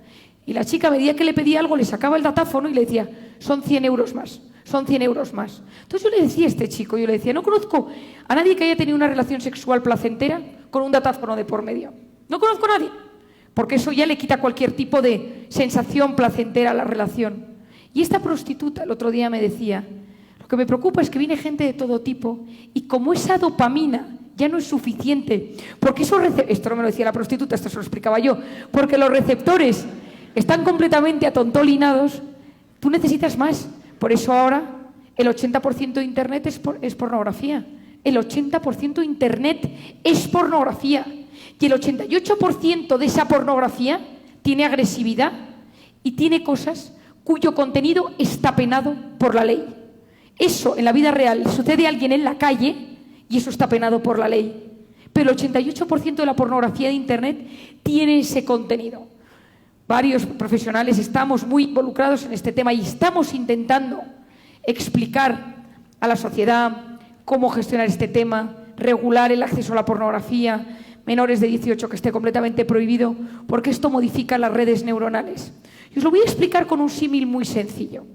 Y la chica, a medida que le pedía algo, le sacaba el datáfono y le decía: son 100 euros más, son 100 euros más. Entonces yo le decía a este chico, yo le decía: no conozco a nadie que haya tenido una relación sexual placentera con un datáfono de por medio. No conozco a nadie, porque eso ya le quita cualquier tipo de sensación placentera a la relación. Y esta prostituta el otro día me decía: lo que me preocupa es que viene gente de todo tipo y como esa dopamina ya no es suficiente, porque esto no me lo decía la prostituta, esto se lo explicaba yo, porque los receptores están completamente atontolinados, tú necesitas más. Por eso ahora el 80% de Internet es pornografía. El 80% de Internet es pornografía. Y el 88% de esa pornografía tiene agresividad y tiene cosas cuyo contenido está penado por la ley. Eso en la vida real sucede a alguien en la calle y eso está penado por la ley. Pero el 88% de la pornografía de Internet tiene ese contenido. Varios profesionales estamos muy involucrados en este tema y estamos intentando explicar a la sociedad cómo gestionar este tema, regular el acceso a la pornografía, menores de 18 que esté completamente prohibido, porque esto modifica las redes neuronales. Y os lo voy a explicar con un símil muy sencillo.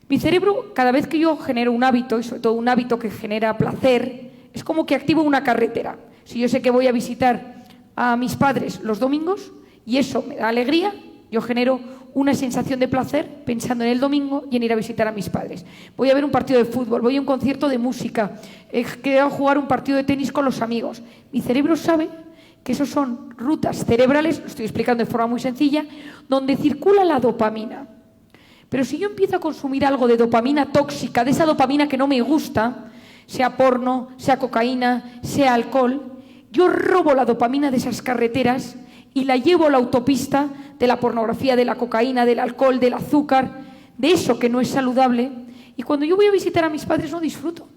Mi cerebro, cada vez que yo genero un hábito, y sobre todo un hábito que genera placer, es como que activo una carretera. Si yo sé que voy a visitar a mis padres los domingos y eso me da alegría, yo genero una sensación de placer pensando en el domingo y en ir a visitar a mis padres. Voy a ver un partido de fútbol, voy a un concierto de música, quiero jugar un partido de tenis con los amigos. Mi cerebro sabe que esos son rutas cerebrales, lo estoy explicando de forma muy sencilla, donde circula la dopamina. Pero si yo empiezo a consumir algo de dopamina tóxica, de esa dopamina que no me gusta, sea porno, sea cocaína, sea alcohol, yo robo la dopamina de esas carreteras y la llevo a la autopista de la pornografía, de la cocaína, del alcohol, del azúcar, de eso que no es saludable. Y cuando yo voy a visitar a mis padres no disfruto.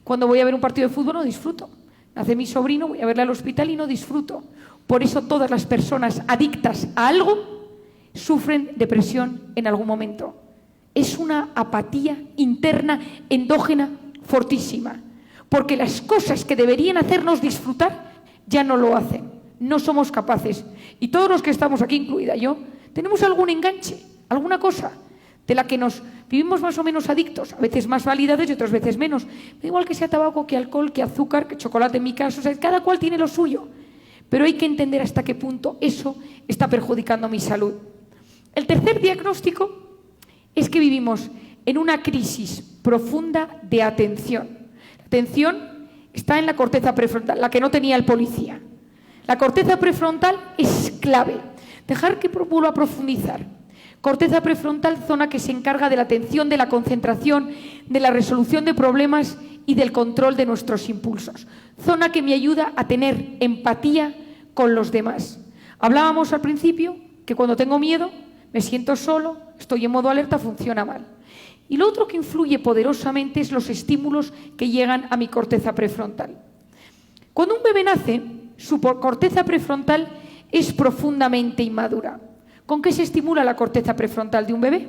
Cuando voy a ver un partido de fútbol no disfruto. Nace mi sobrino, voy a verle al hospital y no disfruto. Por eso todas las personas adictas a algo sufren depresión en algún momento. Es una apatía interna, endógena, fortísima. Porque las cosas que deberían hacernos disfrutar ya no lo hacen. No somos capaces. Y todos los que estamos aquí, incluida yo, tenemos algún enganche, alguna cosa de la que nos vivimos más o menos adictos, a veces más validados y otras veces menos. Da igual que sea tabaco, que alcohol, que azúcar, que chocolate en mi caso, o sea, cada cual tiene lo suyo. Pero hay que entender hasta qué punto eso está perjudicando mi salud. El tercer diagnóstico es que vivimos en una crisis profunda de atención. La atención está en la corteza prefrontal, la que no tenía el policía. La corteza prefrontal es clave. Dejar que vuelva a profundizar. Corteza prefrontal, zona que se encarga de la atención, de la concentración, de la resolución de problemas y del control de nuestros impulsos. Zona que me ayuda a tener empatía con los demás. Hablábamos al principio que cuando tengo miedo, me siento solo, estoy en modo alerta, funciona mal. Y lo otro que influye poderosamente es los estímulos que llegan a mi corteza prefrontal. Cuando un bebé nace, su corteza prefrontal es profundamente inmadura. ¿Con qué se estimula la corteza prefrontal de un bebé?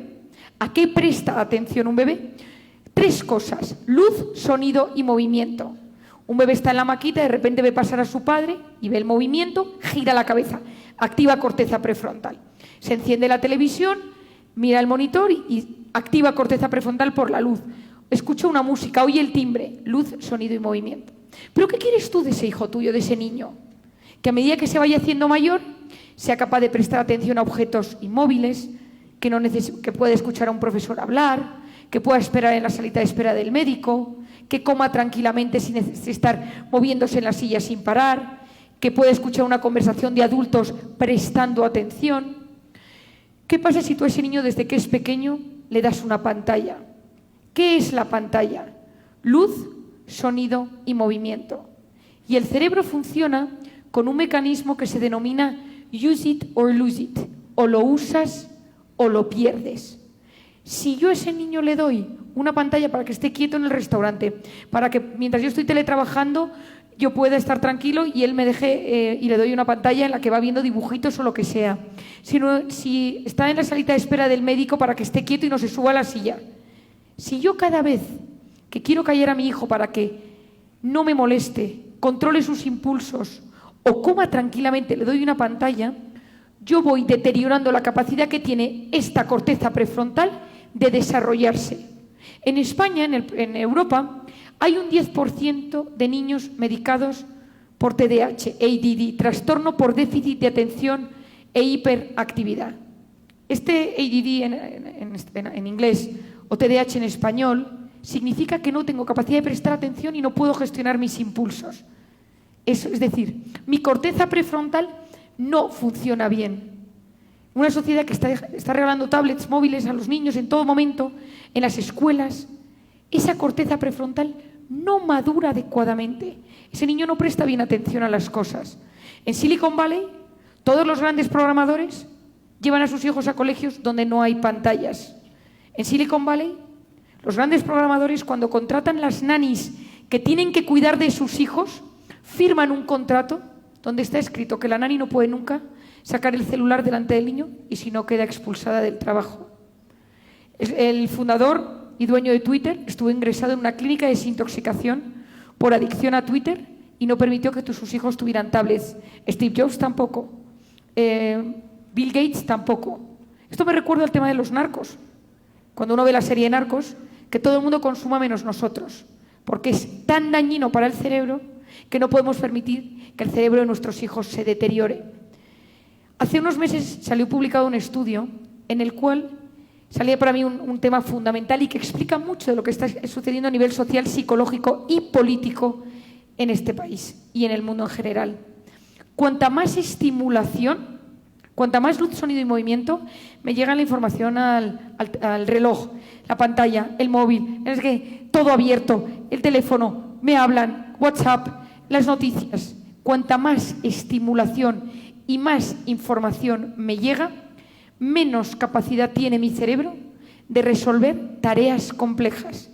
¿A qué presta atención un bebé? 3 cosas: luz, sonido y movimiento. Un bebé está en la maquita, de repente ve pasar a su padre y ve el movimiento, gira la cabeza, activa corteza prefrontal. Se enciende la televisión, mira el monitor y activa corteza prefrontal por la luz. Escucha una música, oye el timbre, luz, sonido y movimiento. ¿Pero qué quieres tú de ese hijo tuyo, de ese niño? Que a medida que se vaya haciendo mayor, sea capaz de prestar atención a objetos inmóviles, que pueda escuchar a un profesor hablar, que pueda esperar en la salita de espera del médico, que coma tranquilamente sin estar moviéndose en la silla sin parar, que pueda escuchar una conversación de adultos prestando atención. ¿Qué pasa si tú a ese niño desde que es pequeño le das una pantalla? ¿Qué es la pantalla? Luz, sonido y movimiento. Y el cerebro funciona con un mecanismo que se denomina use it or lose it. O lo usas o lo pierdes. Si yo a ese niño le doy una pantalla para que esté quieto en el restaurante, para que mientras yo estoy teletrabajando yo pueda estar tranquilo y él me deje y le doy una pantalla en la que va viendo dibujitos o lo que sea. Si está en la salita de espera del médico, para que esté quieto y no se suba a la silla. Si yo cada vez que quiero callar a mi hijo para que no me moleste, controle sus impulsos o coma tranquilamente, le doy una pantalla, yo voy deteriorando la capacidad que tiene esta corteza prefrontal de desarrollarse. En España, en Europa, hay un 10% de niños medicados por TDAH, ADD, trastorno por déficit de atención e hiperactividad. Este ADD en inglés o TDAH en español significa que no tengo capacidad de prestar atención y no puedo gestionar mis impulsos. Es decir, mi corteza prefrontal no funciona bien. Una sociedad que está regalando tablets móviles a los niños en todo momento, en las escuelas, esa corteza prefrontal no madura adecuadamente. Ese niño no presta bien atención a las cosas. En Silicon Valley, todos los grandes programadores llevan a sus hijos a colegios donde no hay pantallas. En Silicon Valley, los grandes programadores, cuando contratan las nannies que tienen que cuidar de sus hijos, firman un contrato donde está escrito que la nanny no puede nunca sacar el celular delante del niño y si no queda expulsada del trabajo. El fundador y dueño de Twitter estuvo ingresado en una clínica de desintoxicación por adicción a Twitter y no permitió que sus hijos tuvieran tablets. Steve Jobs tampoco. Bill Gates tampoco. Esto me recuerda al tema de los narcos. Cuando uno ve la serie Narcos, que todo el mundo consuma menos nosotros, porque es tan dañino para el cerebro que no podemos permitir que el cerebro de nuestros hijos se deteriore. Hace unos meses salió publicado un estudio en el cual salía para mí un tema fundamental y que explica mucho de lo que está sucediendo a nivel social, psicológico y político en este país y en el mundo en general. Cuanta más estimulación, cuanta más luz, sonido y movimiento, me llega la información al reloj, la pantalla, el móvil, es que todo abierto, el teléfono, me hablan, WhatsApp, las noticias. Cuanta más estimulación y más información me llega, menos capacidad tiene mi cerebro de resolver tareas complejas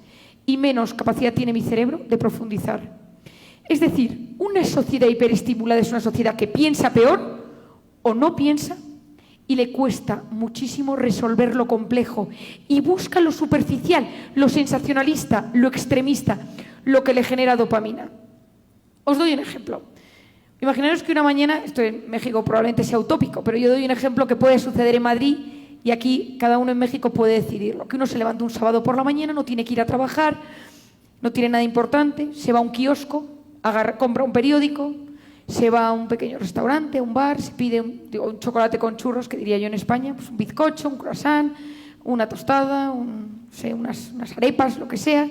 y menos capacidad tiene mi cerebro de profundizar. Es decir, una sociedad hiperestimulada es una sociedad que piensa peor o no piensa y le cuesta muchísimo resolver lo complejo y busca lo superficial, lo sensacionalista, lo extremista, lo que le genera dopamina. Os doy un ejemplo. Imaginaros que una mañana, esto en México probablemente sea utópico, pero yo doy un ejemplo que puede suceder en Madrid y aquí cada uno en México puede decidirlo. Que uno se levanta un sábado por la mañana, no tiene que ir a trabajar, no tiene nada importante, se va a un kiosco, compra un periódico, se va a un pequeño restaurante, a un bar, se pide un chocolate con churros, que diría yo en España, pues un bizcocho, un croissant, una tostada, unas arepas, lo que sea,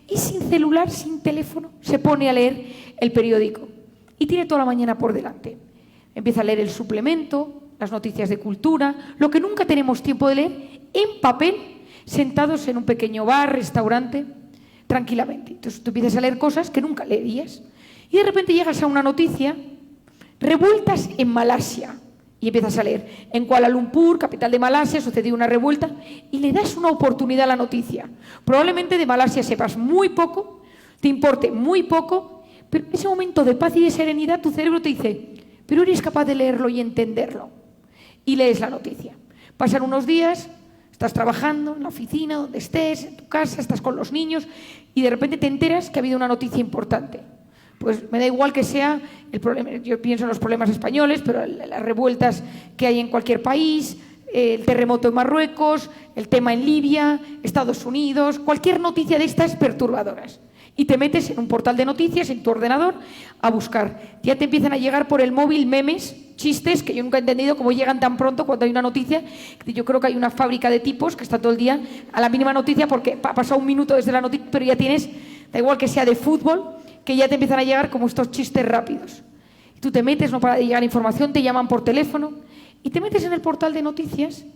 y sin celular, sin teléfono, se pone a leer el periódico. Y tiene toda la mañana por delante. Empieza a leer el suplemento, las noticias de cultura, lo que nunca tenemos tiempo de leer, en papel, sentados en un pequeño bar, restaurante, tranquilamente. Entonces tú empiezas a leer cosas que nunca leerías. Y de repente llegas a una noticia, revueltas en Malasia, y empiezas a leer. En Kuala Lumpur, capital de Malasia, sucedió una revuelta, y le das una oportunidad a la noticia. Probablemente de Malasia sepas muy poco, te importe muy poco, pero en ese momento de paz y de serenidad tu cerebro te dice, pero eres capaz de leerlo y entenderlo. Y lees la noticia. Pasan unos días, estás trabajando en la oficina, donde estés, en tu casa, estás con los niños y de repente te enteras que ha habido una noticia importante. Pues me da igual que sea el problema, yo pienso en los problemas españoles, pero las revueltas que hay en cualquier país, el terremoto en Marruecos, el tema en Libia, Estados Unidos, cualquier noticia de estas perturbadoras. Y te metes en un portal de noticias, en tu ordenador, a buscar. Ya te empiezan a llegar por el móvil memes, chistes, que yo nunca he entendido cómo llegan tan pronto cuando hay una noticia. Yo creo que hay una fábrica de tipos que está todo el día a la mínima noticia porque ha pasado un minuto desde la noticia, pero ya tienes, da igual que sea de fútbol, que ya te empiezan a llegar como estos chistes rápidos. Y tú te metes, no para de llegar información, te llaman por teléfono y te metes en el portal de noticias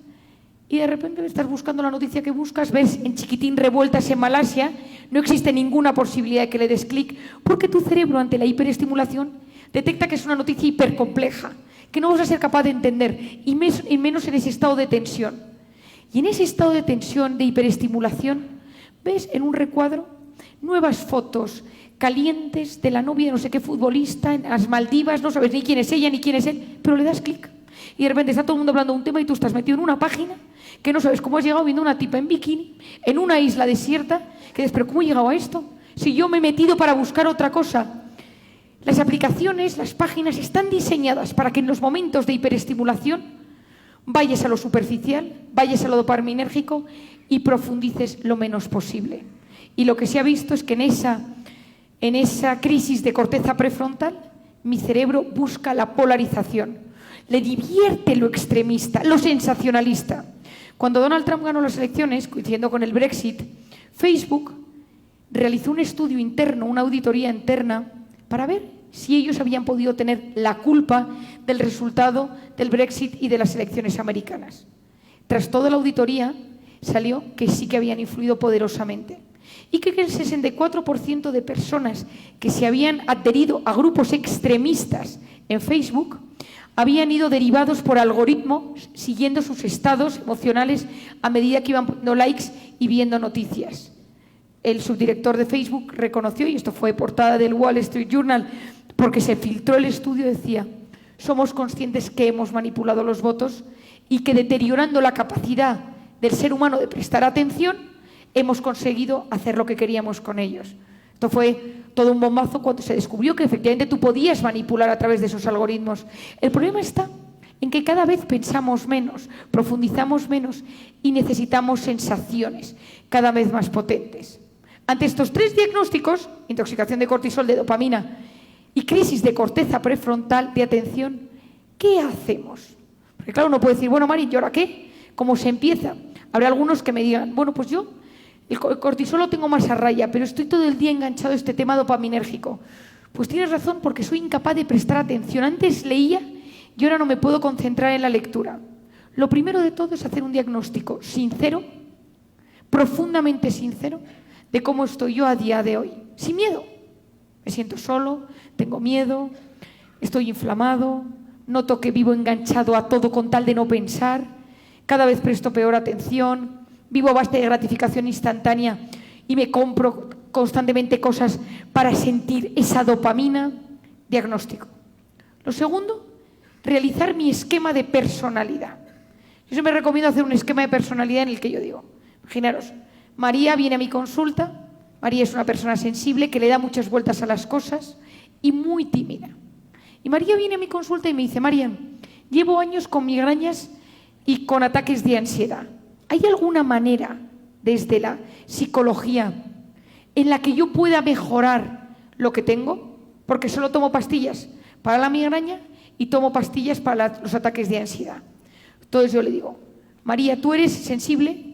y de repente estás buscando la noticia que buscas, ves en chiquitín revueltas en Malasia, no existe ninguna posibilidad de que le des clic porque tu cerebro ante la hiperestimulación detecta que es una noticia hipercompleja, que no vas a ser capaz de entender y menos en ese estado de tensión. Y en ese estado de tensión, de hiperestimulación, ves en un recuadro nuevas fotos calientes de la novia de no sé qué futbolista en las Maldivas, no sabes ni quién es ella ni quién es él, pero le das clic. Y de repente está todo el mundo hablando de un tema y tú estás metido en una página que no sabes cómo has llegado viendo una tipa en bikini, en una isla desierta, que dices, pero ¿cómo he llegado a esto? Si yo me he metido para buscar otra cosa. Las aplicaciones, las páginas están diseñadas para que en los momentos de hiperestimulación vayas a lo superficial, vayas a lo dopaminérgico y profundices lo menos posible. Y lo que se ha visto es que en esa crisis de corteza prefrontal, mi cerebro busca la polarización. Le divierte lo extremista, lo sensacionalista. Cuando Donald Trump ganó las elecciones, coincidiendo con el Brexit, Facebook realizó un estudio interno, una auditoría interna, para ver si ellos habían podido tener la culpa del resultado del Brexit y de las elecciones americanas. Tras toda la auditoría, salió que sí que habían influido poderosamente. Y que el 64% de personas que se habían adherido a grupos extremistas en Facebook habían ido derivados por algoritmos siguiendo sus estados emocionales a medida que iban poniendo likes y viendo noticias. El subdirector de Facebook reconoció, y esto fue portada del Wall Street Journal, porque se filtró el estudio, decía, somos conscientes que hemos manipulado los votos y que deteriorando la capacidad del ser humano de prestar atención, hemos conseguido hacer lo que queríamos con ellos. Esto fue todo un bombazo cuando se descubrió que efectivamente tú podías manipular a través de esos algoritmos. El problema está en que cada vez pensamos menos, profundizamos menos y necesitamos sensaciones cada vez más potentes. Ante estos tres diagnósticos, intoxicación de cortisol, de dopamina y crisis de corteza prefrontal de atención, ¿qué hacemos? Porque claro, uno puede decir, bueno, Mari, ¿y ahora qué? ¿Cómo se empieza? Habrá algunos que me digan, bueno, pues yo el cortisol lo tengo más a raya, pero estoy todo el día enganchado a este tema dopaminérgico. Pues tienes razón, porque soy incapaz de prestar atención. Antes leía y ahora no me puedo concentrar en la lectura. Lo primero de todo es hacer un diagnóstico sincero, profundamente sincero, de cómo estoy yo a día de hoy. Sin miedo. Me siento solo, tengo miedo, estoy inflamado, noto que vivo enganchado a todo con tal de no pensar, cada vez presto peor atención, vivo a base de gratificación instantánea y me compro constantemente cosas para sentir esa dopamina. Diagnóstico. Lo segundo, realizar mi esquema de personalidad. Yo siempre recomiendo hacer un esquema de personalidad en el que yo digo, imaginaros, María viene a mi consulta, María es una persona sensible que le da muchas vueltas a las cosas y muy tímida. Y María viene a mi consulta y me dice, María, llevo años con migrañas y con ataques de ansiedad. ¿Hay alguna manera, desde la psicología, en la que yo pueda mejorar lo que tengo? Porque solo tomo pastillas para la migraña y tomo pastillas para los ataques de ansiedad. Entonces yo le digo, María, tú eres sensible,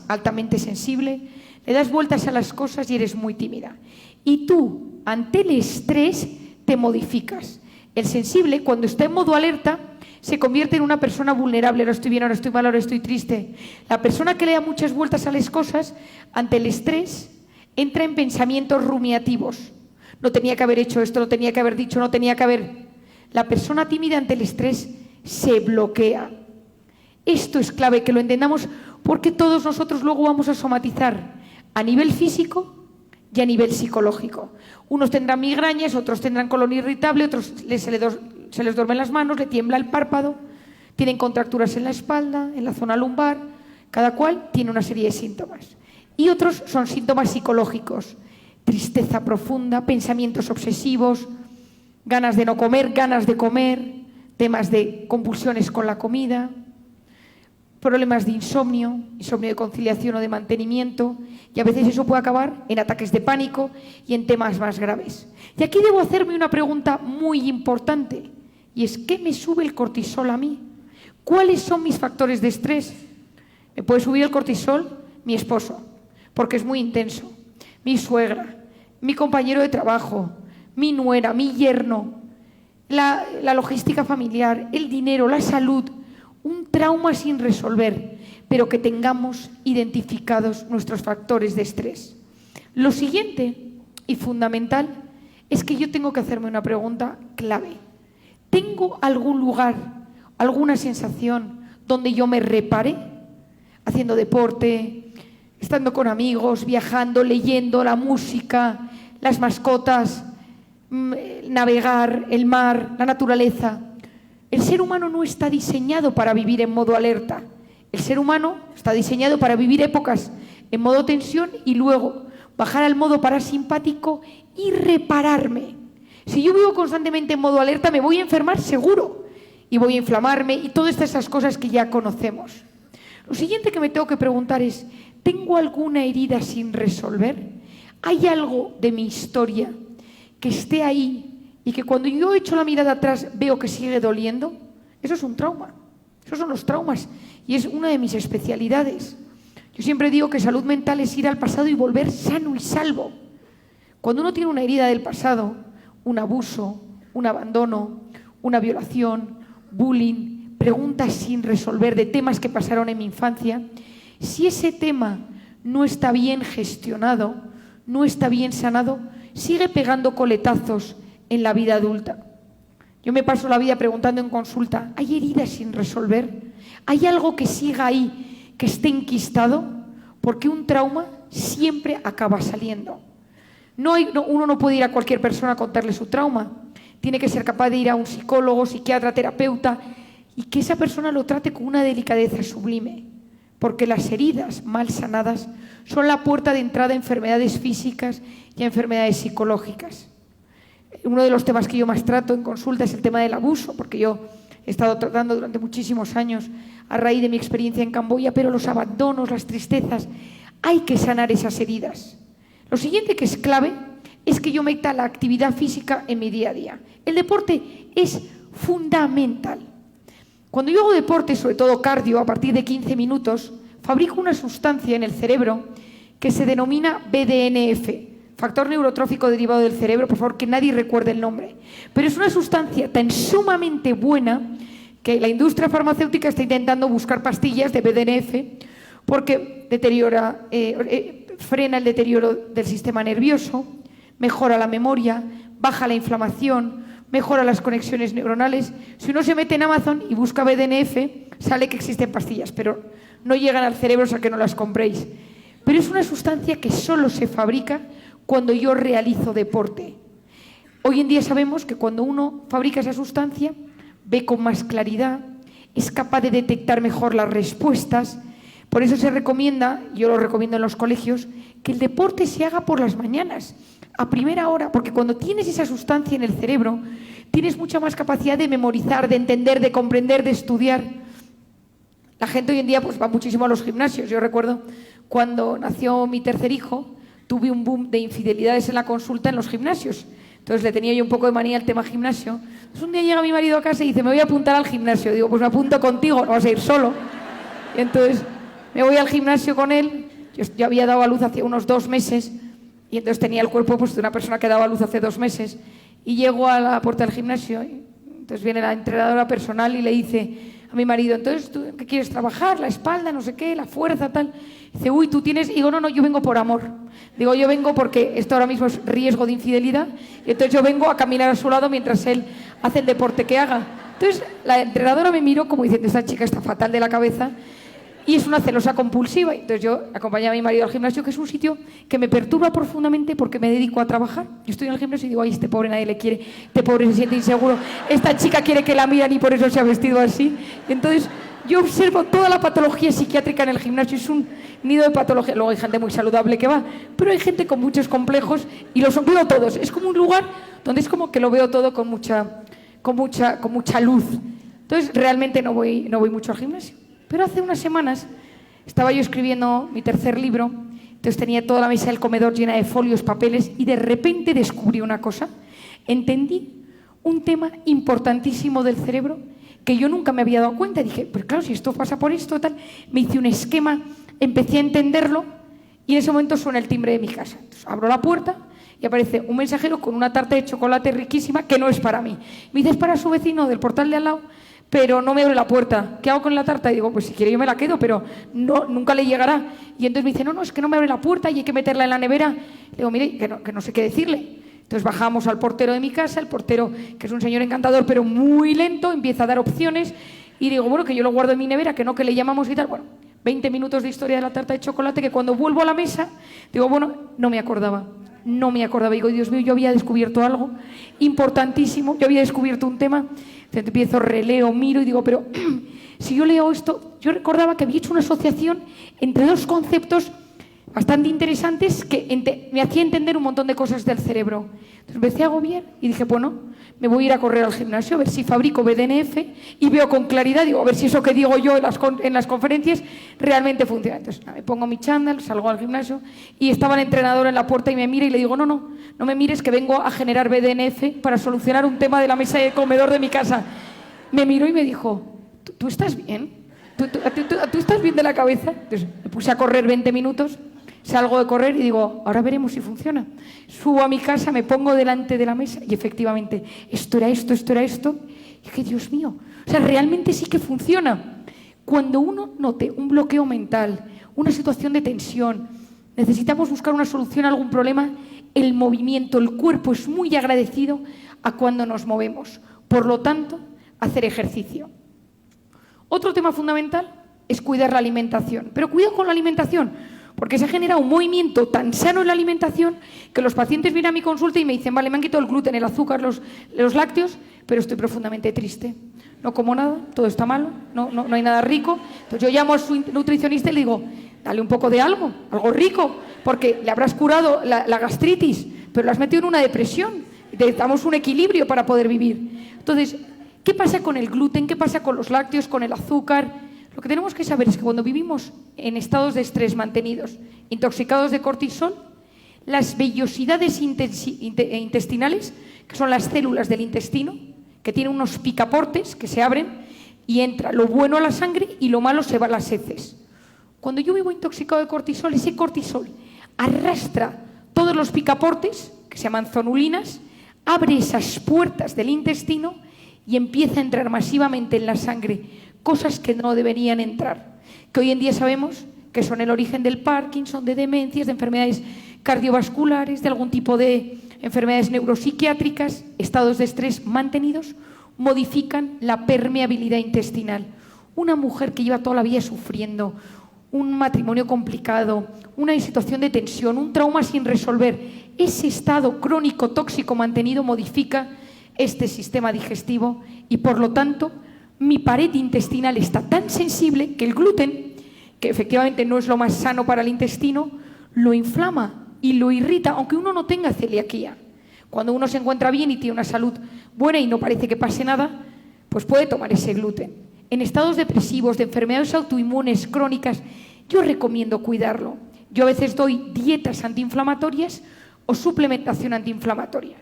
altamente sensible, le das vueltas a las cosas y eres muy tímida. Y tú, ante el estrés, te modificas. El sensible, cuando está en modo alerta, se convierte en una persona vulnerable. Ahora estoy bien, ahora estoy mal, ahora estoy triste. La persona que le da muchas vueltas a las cosas, ante el estrés, entra en pensamientos rumiativos. No tenía que haber hecho esto, no tenía que haber dicho, no tenía que haber... La persona tímida ante el estrés se bloquea. Esto es clave que lo entendamos, porque todos nosotros luego vamos a somatizar a nivel físico y a nivel psicológico. Unos tendrán migrañas, otros tendrán colon irritable, otros se les duermen las manos, le tiembla el párpado, tienen contracturas en la espalda, en la zona lumbar. Cada cual tiene una serie de síntomas. Y otros son síntomas psicológicos: tristeza profunda, pensamientos obsesivos, ganas de no comer, ganas de comer, temas de compulsiones con la comida, problemas de insomnio de conciliación o de mantenimiento, y a veces eso puede acabar en ataques de pánico y en temas más graves. Y aquí debo hacerme una pregunta muy importante, y es, ¿qué me sube el cortisol a mí? ¿Cuáles son mis factores de estrés? ¿Me puede subir el cortisol? Mi esposo, porque es muy intenso, mi suegra, mi compañero de trabajo, mi nuera, mi yerno, la logística familiar, el dinero, la salud, un trauma sin resolver, pero que tengamos identificados nuestros factores de estrés. Lo siguiente y fundamental es que yo tengo que hacerme una pregunta clave. ¿Tengo algún lugar, alguna sensación donde yo me repare? Haciendo deporte, estando con amigos, viajando, leyendo, la música, las mascotas, navegar, el mar, la naturaleza. El ser humano no está diseñado para vivir en modo alerta. El ser humano está diseñado para vivir épocas en modo tensión y luego bajar al modo parasimpático y repararme. Si yo vivo constantemente en modo alerta, me voy a enfermar seguro y voy a inflamarme y todas esas cosas que ya conocemos. Lo siguiente que me tengo que preguntar es, ¿tengo alguna herida sin resolver? ¿Hay algo de mi historia que esté ahí y que cuando yo echo la mirada atrás veo que sigue doliendo? Eso es un trauma. Esos son los traumas y es una de mis especialidades. Yo siempre digo que salud mental es ir al pasado y volver sano y salvo. Cuando uno tiene una herida del pasado, un abuso, un abandono, una violación, bullying, preguntas sin resolver de temas que pasaron en mi infancia, si ese tema no está bien gestionado, no está bien sanado, sigue pegando coletazos en la vida adulta. Yo me paso la vida preguntando en consulta, ¿hay heridas sin resolver? ¿Hay algo que siga ahí, que esté enquistado? Porque un trauma siempre acaba saliendo. Uno no puede ir a cualquier persona a contarle su trauma. Tiene que ser capaz de ir a un psicólogo, psiquiatra, terapeuta, y que esa persona lo trate con una delicadeza sublime. Porque las heridas mal sanadas son la puerta de entrada a enfermedades físicas y a enfermedades psicológicas. Uno de los temas que yo más trato en consulta es el tema del abuso, porque yo he estado tratando durante muchísimos años a raíz de mi experiencia en Camboya, pero los abandonos, las tristezas, hay que sanar esas heridas. Lo siguiente que es clave es que yo meta la actividad física en mi día a día. El deporte es fundamental. Cuando yo hago deporte, sobre todo cardio, a partir de 15 minutos, fabrico una sustancia en el cerebro que se denomina BDNF, factor neurotrófico derivado del cerebro, por favor, que nadie recuerde el nombre. Pero es una sustancia tan sumamente buena que la industria farmacéutica está intentando buscar pastillas de BDNF porque frena el deterioro del sistema nervioso, mejora la memoria, baja la inflamación, mejora las conexiones neuronales. Si uno se mete en Amazon y busca BDNF, sale que existen pastillas, pero no llegan al cerebro, o sea que no las compréis. Pero es una sustancia que solo se fabrica cuando yo realizo deporte. Hoy en día sabemos que cuando uno fabrica esa sustancia, ve con más claridad, es capaz de detectar mejor las respuestas. Por eso se recomienda, yo lo recomiendo en los colegios, que el deporte se haga por las mañanas, a primera hora, porque cuando tienes esa sustancia en el cerebro, tienes mucha más capacidad de memorizar, de entender, de comprender, de estudiar. La gente hoy en día pues, va muchísimo a los gimnasios. Yo recuerdo cuando nació mi tercer hijo, tuve un boom de infidelidades en la consulta en los gimnasios. Entonces le tenía yo un poco de manía al tema gimnasio. Entonces un día llega mi marido a casa y dice, me voy a apuntar al gimnasio. Digo, pues me apunto contigo, no vas a ir solo. Y entonces me voy al gimnasio con él. Yo había dado a luz hace unos 2 meses y entonces tenía el cuerpo pues, de una persona que daba a luz hace 2 meses. Y llego a la puerta del gimnasio. Entonces viene la entrenadora personal y le dice a mi marido, entonces, ¿tú qué quieres trabajar? La espalda, no sé qué, la fuerza, tal. Dice, uy, tú tienes... Y digo, no, yo vengo por amor. Digo, yo vengo porque esto ahora mismo es riesgo de infidelidad. Y entonces yo vengo a caminar a su lado mientras él hace el deporte que haga. Entonces la entrenadora me miró como diciendo, esta chica está fatal de la cabeza. Y es una celosa compulsiva. Entonces yo acompañé a mi marido al gimnasio, que es un sitio que me perturba profundamente porque me dedico a trabajar. Yo estoy en el gimnasio y digo, ay, este pobre nadie le quiere, este pobre se siente inseguro, esta chica quiere que la miren y por eso se ha vestido así. Entonces yo observo toda la patología psiquiátrica en el gimnasio, es un nido de patología. Luego hay gente muy saludable que va, pero hay gente con muchos complejos y los veo todos. Es como un lugar donde es como que lo veo todo con mucha luz. Entonces realmente no voy mucho al gimnasio. Pero hace unas semanas estaba yo escribiendo mi tercer libro, entonces tenía toda la mesa del comedor llena de folios, papeles, y de repente descubrí una cosa. Entendí un tema importantísimo del cerebro que yo nunca me había dado cuenta. Dije, pues claro, si esto pasa por esto, tal. Me hice un esquema, empecé a entenderlo y en ese momento suena el timbre de mi casa. Entonces abro la puerta y aparece un mensajero con una tarta de chocolate riquísima que no es para mí. Me dice, es para su vecino del portal de al lado, pero no me abre la puerta. ¿Qué hago con la tarta? Y digo, pues si quiere yo me la quedo, pero no, nunca le llegará. Y entonces me dice, no, es que no me abre la puerta y hay que meterla en la nevera. Le digo, mire, que no sé qué decirle. Entonces bajamos al portero de mi casa, el portero, que es un señor encantador, pero muy lento, empieza a dar opciones. Y digo, bueno, que yo lo guardo en mi nevera, que le llamamos y tal. Bueno, 20 minutos de historia de la tarta de chocolate, que cuando vuelvo a la mesa, digo, bueno, no me acordaba. Digo, Dios mío, yo había descubierto algo importantísimo, yo había descubierto un tema. Entonces empiezo, releo, miro y digo, pero si yo leo esto, yo recordaba que había hecho una asociación entre 2 conceptos bastante interesantes que me hacía entender un montón de cosas del cerebro. Entonces empecé a agobiar y dije, bueno, me voy a ir a correr al gimnasio a ver si fabrico BDNF y veo con claridad, digo, a ver si eso que digo yo en las conferencias realmente funciona. Entonces me pongo mi chándal, salgo al gimnasio y estaba el entrenador en la puerta y me mira y le digo, no me mires, que vengo a generar BDNF para solucionar un tema de la mesa de comedor de mi casa. Me miró y me dijo, ¿tú estás bien? ¿Tú estás bien de la cabeza? Entonces me puse a correr 20 minutos. Salgo de correr y digo, ahora veremos si funciona. Subo a mi casa, me pongo delante de la mesa y efectivamente, esto era esto. Y dije, Dios mío, o sea, realmente sí que funciona. Cuando uno note un bloqueo mental, una situación de tensión, necesitamos buscar una solución a algún problema, el movimiento, el cuerpo es muy agradecido a cuando nos movemos. Por lo tanto, hacer ejercicio. Otro tema fundamental es cuidar la alimentación. Pero cuidado con la alimentación, porque se ha generado un movimiento tan sano en la alimentación que los pacientes vienen a mi consulta y me dicen, vale, me han quitado el gluten, el azúcar, los lácteos, pero estoy profundamente triste. No como nada, todo está malo, no hay nada rico. Entonces yo llamo a su nutricionista y le digo, dale un poco de algo rico, porque le habrás curado la gastritis, pero lo has metido en una depresión. Necesitamos un equilibrio para poder vivir. Entonces, ¿qué pasa con el gluten? ¿Qué pasa con los lácteos, con el azúcar? Lo que tenemos que saber es que cuando vivimos en estados de estrés mantenidos, intoxicados de cortisol, las vellosidades intestinales, que son las células del intestino, que tienen unos picaportes que se abren, y entra lo bueno a la sangre y lo malo se va a las heces. Cuando yo vivo intoxicado de cortisol, ese cortisol arrastra todos los picaportes, que se llaman zonulinas, abre esas puertas del intestino y empieza a entrar masivamente en la sangre cosas que no deberían entrar, que hoy en día sabemos que son el origen del Parkinson, de demencias, de enfermedades cardiovasculares, de algún tipo de enfermedades neuropsiquiátricas. Estados de estrés mantenidos modifican la permeabilidad intestinal. Una mujer que lleva toda la vida sufriendo, un matrimonio complicado, una situación de tensión, un trauma sin resolver, ese estado crónico tóxico mantenido modifica este sistema digestivo y, por lo tanto, mi pared intestinal está tan sensible que el gluten, que efectivamente no es lo más sano para el intestino, lo inflama y lo irrita, aunque uno no tenga celiaquía. Cuando uno se encuentra bien y tiene una salud buena y no parece que pase nada, pues puede tomar ese gluten. En estados depresivos, de enfermedades autoinmunes crónicas, yo recomiendo cuidarlo. Yo a veces doy dietas antiinflamatorias o suplementación antiinflamatoria.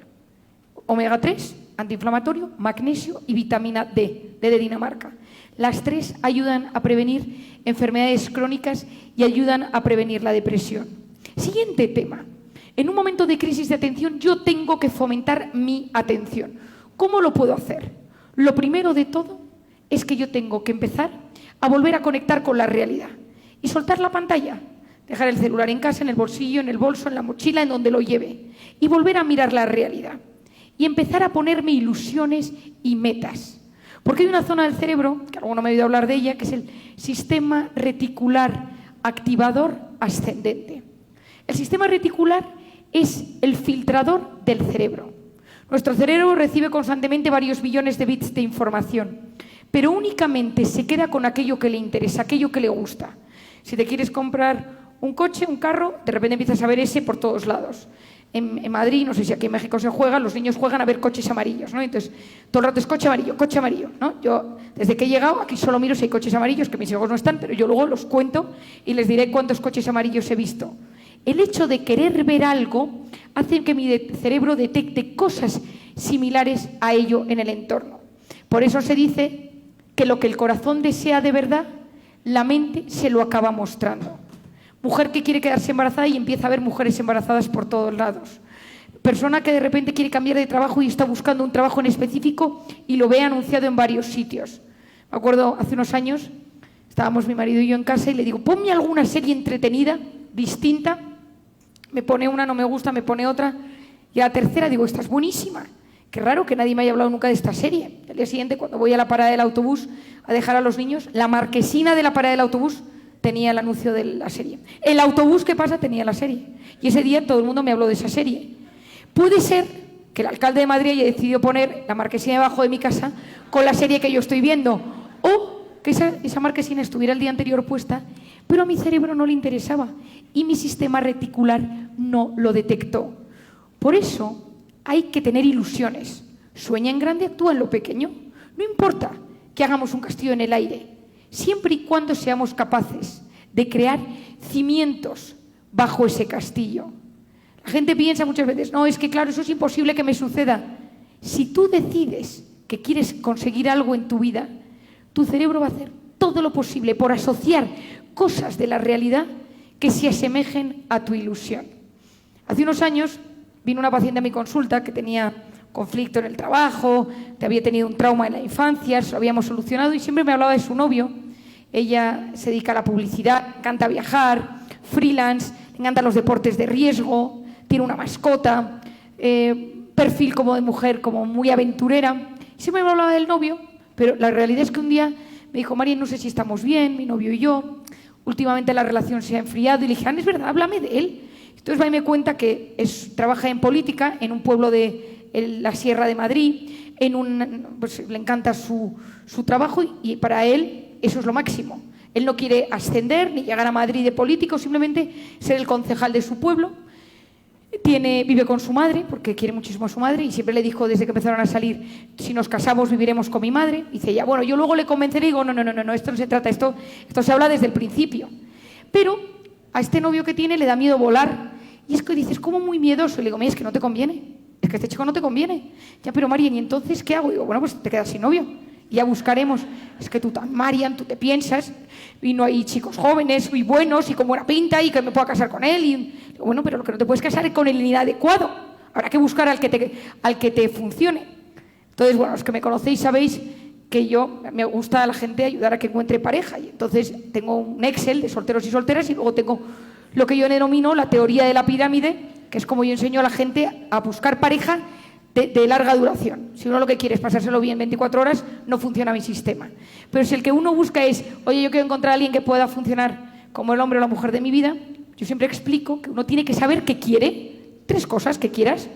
Omega 3, antiinflamatorio, magnesio y vitamina D, de Dinamarca. Las tres ayudan a prevenir enfermedades crónicas y ayudan a prevenir la depresión. Siguiente tema. En un momento de crisis de atención yo tengo que fomentar mi atención. ¿Cómo lo puedo hacer? Lo primero de todo es que yo tengo que empezar a volver a conectar con la realidad y soltar la pantalla. Dejar el celular en casa, en el bolsillo, en el bolso, en la mochila, en donde lo lleve. Y volver a mirar la realidad. Y empezar a ponerme ilusiones y metas. Porque hay una zona del cerebro, que alguno me ha oído hablar de ella, que es el sistema reticular activador ascendente. El sistema reticular es el filtrador del cerebro. Nuestro cerebro recibe constantemente varios billones de bits de información, pero únicamente se queda con aquello que le interesa, aquello que le gusta. Si te quieres comprar un coche, un carro, de repente empiezas a ver ese por todos lados. En Madrid, no sé si aquí en México se juega, los niños juegan a ver coches amarillos, ¿no? Entonces, todo el rato es coche amarillo, ¿no? Yo, desde que he llegado, aquí solo miro si hay coches amarillos, que mis hijos no están, pero yo luego los cuento y les diré cuántos coches amarillos he visto. El hecho de querer ver algo hace que mi cerebro detecte cosas similares a ello en el entorno. Por eso se dice que lo que el corazón desea de verdad, la mente se lo acaba mostrando. Mujer que quiere quedarse embarazada y empieza a ver mujeres embarazadas por todos lados. Persona que de repente quiere cambiar de trabajo y está buscando un trabajo en específico y lo ve anunciado en varios sitios. Me acuerdo, hace unos años, estábamos mi marido y yo en casa y le digo, ponme alguna serie entretenida, distinta. Me pone una, no me gusta, me pone otra. Y a la tercera digo, esta es buenísima. Qué raro que nadie me haya hablado nunca de esta serie. El día siguiente, cuando voy a la parada del autobús a dejar a los niños, la marquesina de la parada del autobús tenía el anuncio de la serie. El autobús que pasa tenía la serie. Y ese día todo el mundo me habló de esa serie. Puede ser que el alcalde de Madrid haya decidido poner la marquesina debajo de mi casa con la serie que yo estoy viendo. O que esa marquesina estuviera el día anterior puesta, pero a mi cerebro no le interesaba y mi sistema reticular no lo detectó. Por eso hay que tener ilusiones. Sueña en grande, actúa en lo pequeño. No importa que hagamos un castillo en el aire, siempre y cuando seamos capaces de crear cimientos bajo ese castillo. La gente piensa muchas veces, no, es que claro, eso es imposible que me suceda. Si tú decides que quieres conseguir algo en tu vida, tu cerebro va a hacer todo lo posible por asociar cosas de la realidad que se asemejen a tu ilusión. Hace unos años vino una paciente a mi consulta que tenía conflicto en el trabajo, que había tenido un trauma en la infancia, se lo habíamos solucionado y siempre me hablaba de su novio. Ella se dedica a la publicidad, encanta viajar, freelance, le encantan los deportes de riesgo, tiene una mascota, perfil como de mujer, como muy aventurera. Siempre me hablaba del novio, pero la realidad es que un día me dijo, María, no sé si estamos bien, mi novio y yo. Últimamente la relación se ha enfriado y le dije, es verdad, háblame de él. Entonces va y me cuenta que trabaja en política en un pueblo de la Sierra de Madrid, pues, le encanta su trabajo y para él eso es lo máximo. Él no quiere ascender ni llegar a Madrid de político, simplemente ser el concejal de su pueblo. Vive con su madre, porque quiere muchísimo a su madre, y siempre le dijo desde que empezaron a salir, si nos casamos viviremos con mi madre. Dice ella, bueno, yo luego le convenceré y digo, no, esto no se trata, esto se habla desde el principio. Pero a este novio que tiene le da miedo volar, y es que dices, como muy miedoso. Y le digo, mira, es que no te conviene, es que este chico no te conviene. Ya, pero María, ¿y entonces qué hago? Y digo, bueno, pues te quedas sin novio. y ya buscaremos. Es que tú, Marian, tú te piensas, y no hay chicos jóvenes y buenos y con buena pinta y que me pueda casar con él. Y, bueno, pero lo que no te puedes casar es con el inadecuado. Habrá que buscar al que te funcione. Entonces, bueno, los que me conocéis sabéis que yo me gusta a la gente ayudar a que encuentre pareja. Y entonces tengo un Excel de solteros y solteras y luego tengo lo que yo denomino la teoría de la pirámide, que es como yo enseño a la gente a buscar pareja de larga duración. Si uno lo que quiere es pasárselo bien 24 horas, no funciona mi sistema. Pero si el que uno busca es, oye, yo quiero encontrar a alguien que pueda funcionar como el hombre o la mujer de mi vida, yo siempre explico que uno tiene que saber qué quiere, 3 cosas que quieras.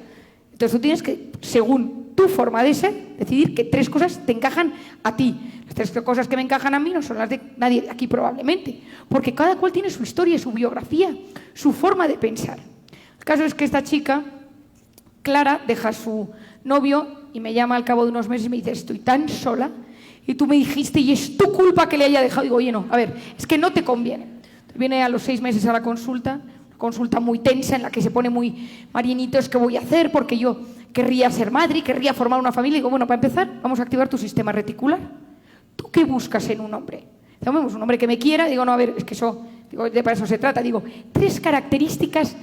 Entonces tú tienes que, según tu forma de ser, decidir que 3 cosas te encajan a ti. Las 3 cosas que me encajan a mí no son las de nadie aquí probablemente, porque cada cual tiene su historia, su biografía, su forma de pensar. El caso es que esta chica, Clara, deja a su novio y me llama al cabo de unos meses y me dice, estoy tan sola y tú me dijiste y es tu culpa que le haya dejado. Digo, oye, no, a ver, es que no te conviene. Entonces viene a los 6 meses a la consulta, una consulta muy tensa en la que se pone muy, Marianitos, ¿qué voy a hacer? Porque yo querría ser madre y querría formar una familia. Digo, bueno, para empezar, vamos a activar tu sistema reticular. ¿Tú qué buscas en un hombre? Digamos, un hombre que me quiera. Digo, no, a ver, es que eso, digo, de para eso se trata. Digo, 3 características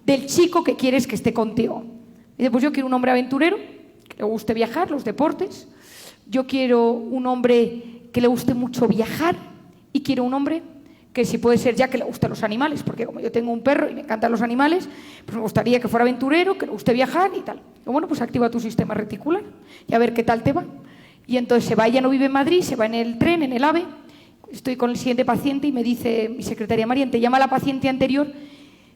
del chico que quieres que esté contigo. Dice, pues yo quiero un hombre aventurero, que le guste viajar, los deportes. Yo quiero un hombre que le guste mucho viajar y quiero un hombre que si puede ser ya que le gusten los animales, porque como yo tengo un perro y me encantan los animales, pues me gustaría que fuera aventurero, que le guste viajar y tal. Y bueno, pues activa tu sistema reticular y a ver qué tal te va. Y entonces se va, ella no vive en Madrid, se va en el tren, en el AVE. Estoy con el siguiente paciente y me dice mi secretaria, Marian, te llama la paciente anterior,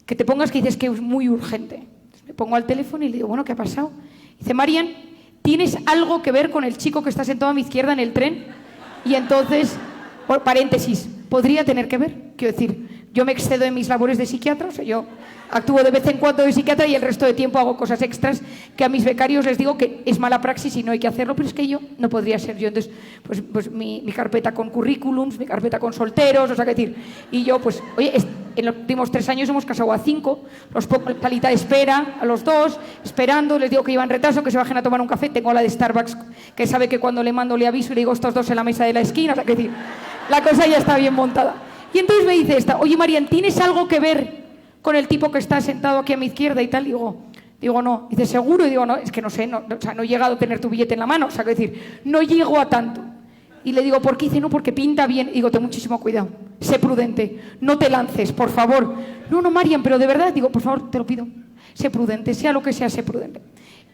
que te pongas que dices que es muy urgente. Me pongo al teléfono y le digo, bueno, ¿qué ha pasado? Dice, Marian, ¿tienes algo que ver con el chico que está sentado a mi izquierda en el tren? Y entonces, por paréntesis, podría tener que ver. Quiero decir, yo me excedo en mis labores de psiquiatra, o sea, yo actúo de vez en cuando de psiquiatra y el resto de tiempo hago cosas extras que a mis becarios les digo que es mala praxis y no hay que hacerlo, pero es que yo no podría ser yo. Entonces, pues mi carpeta con currículums, mi carpeta con solteros, o sea, que decir, y yo, pues, oye, en los últimos 3 años hemos casado a 5, los pongo en salita de espera a los 2, esperando, les digo que iban retraso, que se bajen a tomar un café. Tengo la de Starbucks, que sabe que cuando le mando le aviso y le digo estos 2 en la mesa de la esquina, o sea, que decir, la cosa ya está bien montada. Y entonces me dice esta, oye, Marian, ¿tienes algo que ver con el tipo que está sentado aquí a mi izquierda y tal? Digo, no. Dice, ¿seguro? Y digo, no, es que no sé, o sea, no he llegado a tener tu billete en la mano, o sea, que decir, no llego a tanto. Y le digo, ¿por qué? Dice, no, porque pinta bien. Y digo, ten muchísimo cuidado, sé prudente, no te lances, por favor. No, Marian, pero de verdad, digo, por favor, te lo pido, sé prudente, sea lo que sea, sé prudente.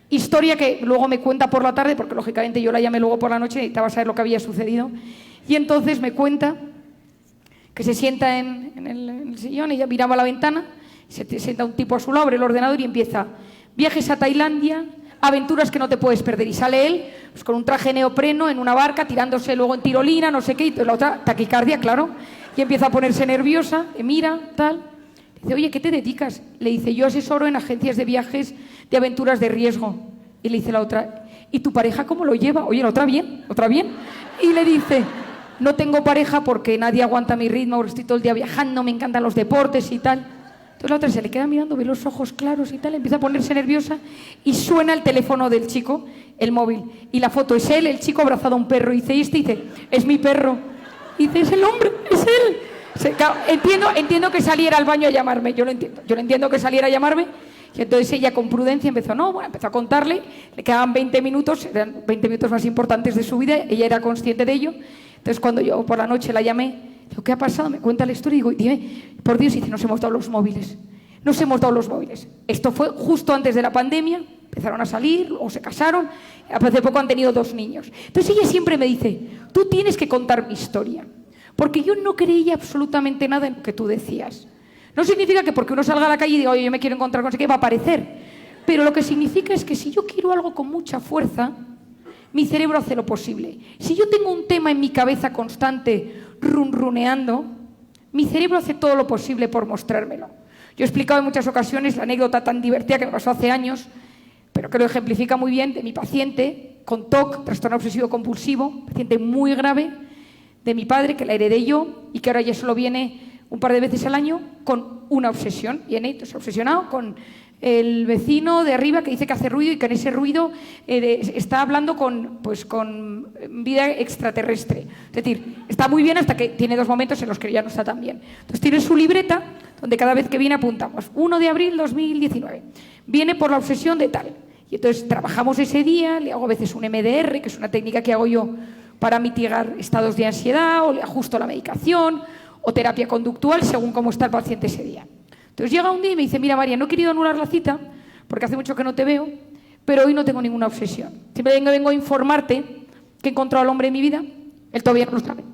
Historia que luego me cuenta por la tarde, porque lógicamente yo la llamé luego por la noche y necesitaba saber lo que había sucedido. Y entonces me cuenta que se sienta en el sillón, ella miraba a la ventana, se sienta un tipo a su lado, abre el ordenador y empieza, viajes a Tailandia, aventuras que no te puedes perder. Y sale él pues, con un traje neopreno en una barca, tirándose luego en tirolina, no sé qué, y la otra, taquicardia, claro, y empieza a ponerse nerviosa, y mira, tal. Dice, oye, ¿qué te dedicas? Le dice, yo asesoro en agencias de viajes de aventuras de riesgo. Y le dice la otra, ¿y tu pareja cómo lo lleva? Oye, la otra bien, otra bien. Y le dice, no tengo pareja porque nadie aguanta mi ritmo, porque estoy todo el día viajando, me encantan los deportes y tal. Entonces la otra se le queda mirando, ve los ojos claros y tal, empieza a ponerse nerviosa y suena el teléfono del chico, el móvil. Y la foto es él, el chico abrazado a un perro. Y dice, es mi perro. Y dice, es el hombre, es él. Claro, entiendo que saliera al baño a llamarme, yo lo entiendo que saliera a llamarme. Y entonces ella con prudencia empezó a contarle, le quedaban 20 minutos, eran 20 minutos más importantes de su vida, ella era consciente de ello. Entonces cuando yo por la noche la llamé, digo, ¿qué ha pasado? Me cuenta la historia y digo, dime, por Dios, dice, nos hemos dado los móviles. Esto fue justo antes de la pandemia, empezaron a salir, luego se casaron, hace poco han tenido 2 niños. Entonces ella siempre me dice, tú tienes que contar mi historia, porque yo no creía absolutamente nada en lo que tú decías. No significa que porque uno salga a la calle y diga, oye, yo me quiero encontrar con ese que va a aparecer, pero lo que significa es que si yo quiero algo con mucha fuerza, mi cerebro hace lo posible. Si yo tengo un tema en mi cabeza constante, runruneando, mi cerebro hace todo lo posible por mostrármelo. Yo he explicado en muchas ocasiones la anécdota tan divertida que me pasó hace años, pero que lo ejemplifica muy bien, de mi paciente con TOC, trastorno obsesivo compulsivo, paciente muy grave, de mi padre, que la heredé yo y que ahora ya solo viene un par de veces al año con una obsesión. Viene obsesionado con el vecino de arriba que dice que hace ruido y que en ese ruido está hablando con vida extraterrestre. Es decir, está muy bien hasta que tiene 2 momentos en los que ya no está tan bien. Entonces tiene su libreta donde cada vez que viene apuntamos 1 de abril 2019, viene por la obsesión de tal. Y entonces trabajamos ese día, le hago a veces un MDR, que es una técnica que hago yo para mitigar estados de ansiedad, o le ajusto la medicación, o terapia conductual, según cómo está el paciente ese día. Entonces llega un día y me dice, mira María, no he querido anular la cita, porque hace mucho que no te veo, pero hoy no tengo ninguna obsesión. Siempre vengo a informarte que he encontrado al hombre en mi vida, él todavía no lo sabe.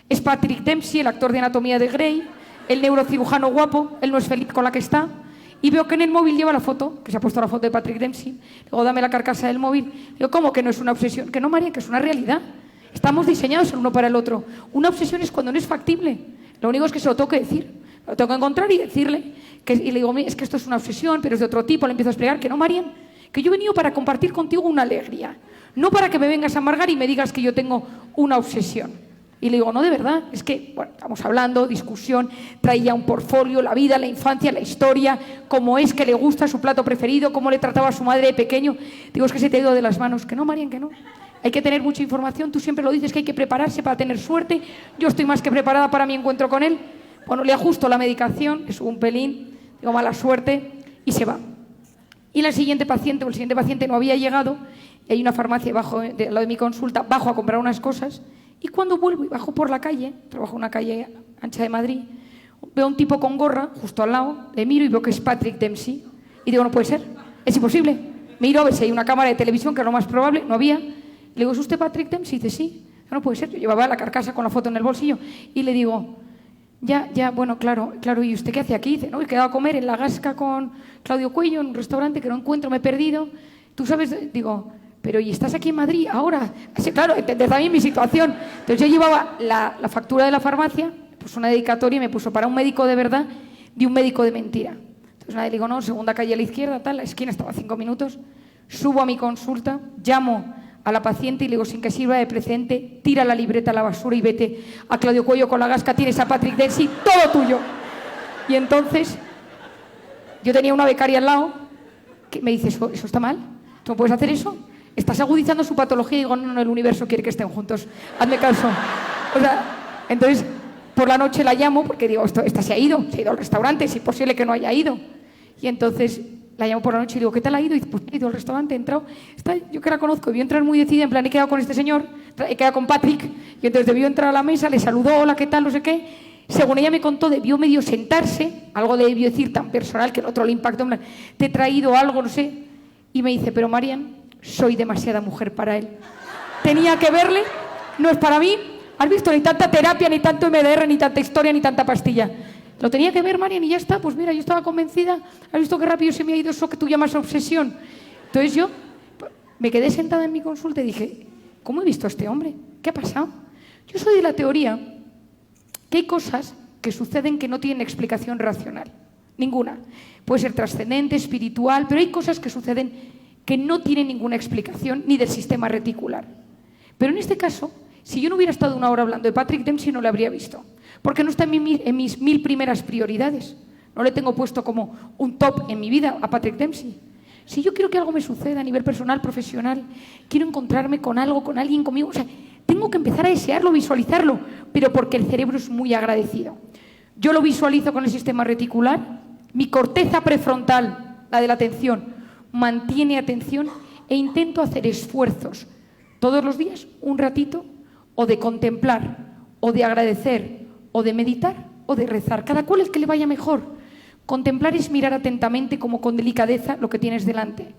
Es Patrick Dempsey, el actor de Anatomía de Grey, el neurocirujano guapo, él no es feliz con la que está, y veo que en el móvil lleva la foto, que se ha puesto la foto de Patrick Dempsey. Luego dame la carcasa del móvil. Digo, ¿cómo que no es una obsesión? Que no, María, que es una realidad. Estamos diseñados el uno para el otro. Una obsesión es cuando no es factible. Lo único es que se lo tengo que decir. Lo tengo que encontrar y decirle. Y le digo, es que esto es una obsesión, pero es de otro tipo. Le empiezo a explicar que no, María, que yo he venido para compartir contigo una alegría. No para que me vengas a amargar y me digas que yo tengo una obsesión. Y le digo, no, de verdad, es que, bueno, estamos hablando, discusión, traía un portfolio, la vida, la infancia, la historia, cómo es que le gusta su plato preferido, cómo le trataba a su madre de pequeño. Digo, es que se te ha ido de las manos. Que no, Marian, que no. Hay que tener mucha información, tú siempre lo dices, que hay que prepararse para tener suerte. Yo estoy más que preparada para mi encuentro con él. Bueno, le ajusto la medicación, le subo un pelín, digo, mala suerte, y se va. Y la siguiente paciente, o el siguiente paciente no había llegado, y hay una farmacia al lado de mi consulta, bajo a comprar unas cosas. Y cuando vuelvo y bajo por la calle, trabajo en una calle ancha de Madrid, veo a un tipo con gorra justo al lado, le miro y veo que es Patrick Dempsey. Y digo, no puede ser, es imposible. Miro a ver si hay una cámara de televisión, que es lo más probable, no había. Le digo, ¿es usted Patrick Dempsey? Y dice, sí. No puede ser, yo llevaba la carcasa con la foto en el bolsillo. Y le digo, bueno, claro, ¿y usted qué hace aquí? Dice, no, he quedado a comer en La Gasca con Claudio Cuello, en un restaurante que no encuentro, me he perdido. Tú sabes, digo, pero ¿y estás aquí en Madrid ahora? Así, claro, entendés también mi situación. Entonces yo llevaba la factura de la farmacia, puso una dedicatoria y me puso para un médico de verdad de un médico de mentira. Entonces nadie le digo, no, segunda calle a la izquierda, tal, la esquina, estaba a 5 minutos, subo a mi consulta, llamo a la paciente y le digo, sin que sirva de precedente, tira la libreta a la basura y vete a Claudio Cuello con La Gasca, tienes a Patrick Dempsey, todo tuyo. Y entonces yo tenía una becaria al lado que me dice, ¿eso está mal? ¿Tú no puedes hacer eso? Estás agudizando su patología. Y digo, no, el universo quiere que estén juntos. Hazme caso. O sea, entonces, por la noche la llamo porque digo, esta se ha ido al restaurante, es imposible que no haya ido. Y entonces la llamo por la noche y digo, ¿qué tal ha ido? Y dice, pues he ido al restaurante, he entrado. Yo que la conozco, debió entrar muy decidida, en plan, he quedado con este señor, he quedado con Patrick, y entonces debió entrar a la mesa, le saludó, hola, ¿qué tal? No sé qué. Según ella me contó, debió medio sentarse, algo le debió decir tan personal que el otro le impactó, en plan, te he traído algo, no sé. Y me dice, pero Marian, soy demasiada mujer para él. Tenía que verle, no es para mí. ¿Has visto? Ni tanta terapia, ni tanto MDR, ni tanta historia, ni tanta pastilla. Lo tenía que ver, Marian, y ya está. Pues mira, yo estaba convencida. ¿Has visto qué rápido se me ha ido eso que tú llamas obsesión? Entonces yo me quedé sentada en mi consulta y dije, ¿cómo he visto a este hombre? ¿Qué ha pasado? Yo soy de la teoría que hay cosas que suceden que no tienen explicación racional. Ninguna. Puede ser trascendente, espiritual, pero hay cosas que suceden que no tienen ninguna explicación ni del sistema reticular. Pero en este caso, si yo no hubiera estado 1 hora hablando de Patrick Dempsey, no lo habría visto. Porque no está en mis 1000 primeras prioridades. No le tengo puesto como un top en mi vida a Patrick Dempsey. Si yo quiero que algo me suceda a nivel personal, profesional, quiero encontrarme con algo, con alguien, conmigo, o sea, tengo que empezar a desearlo, visualizarlo, pero porque el cerebro es muy agradecido. Yo lo visualizo con el sistema reticular, mi corteza prefrontal, la de la atención, mantiene atención e intento hacer esfuerzos todos los días, un ratito, o de contemplar, o de agradecer, o de meditar, o de rezar. Cada cual el que le vaya mejor. Contemplar es mirar atentamente, como con delicadeza, lo que tienes delante.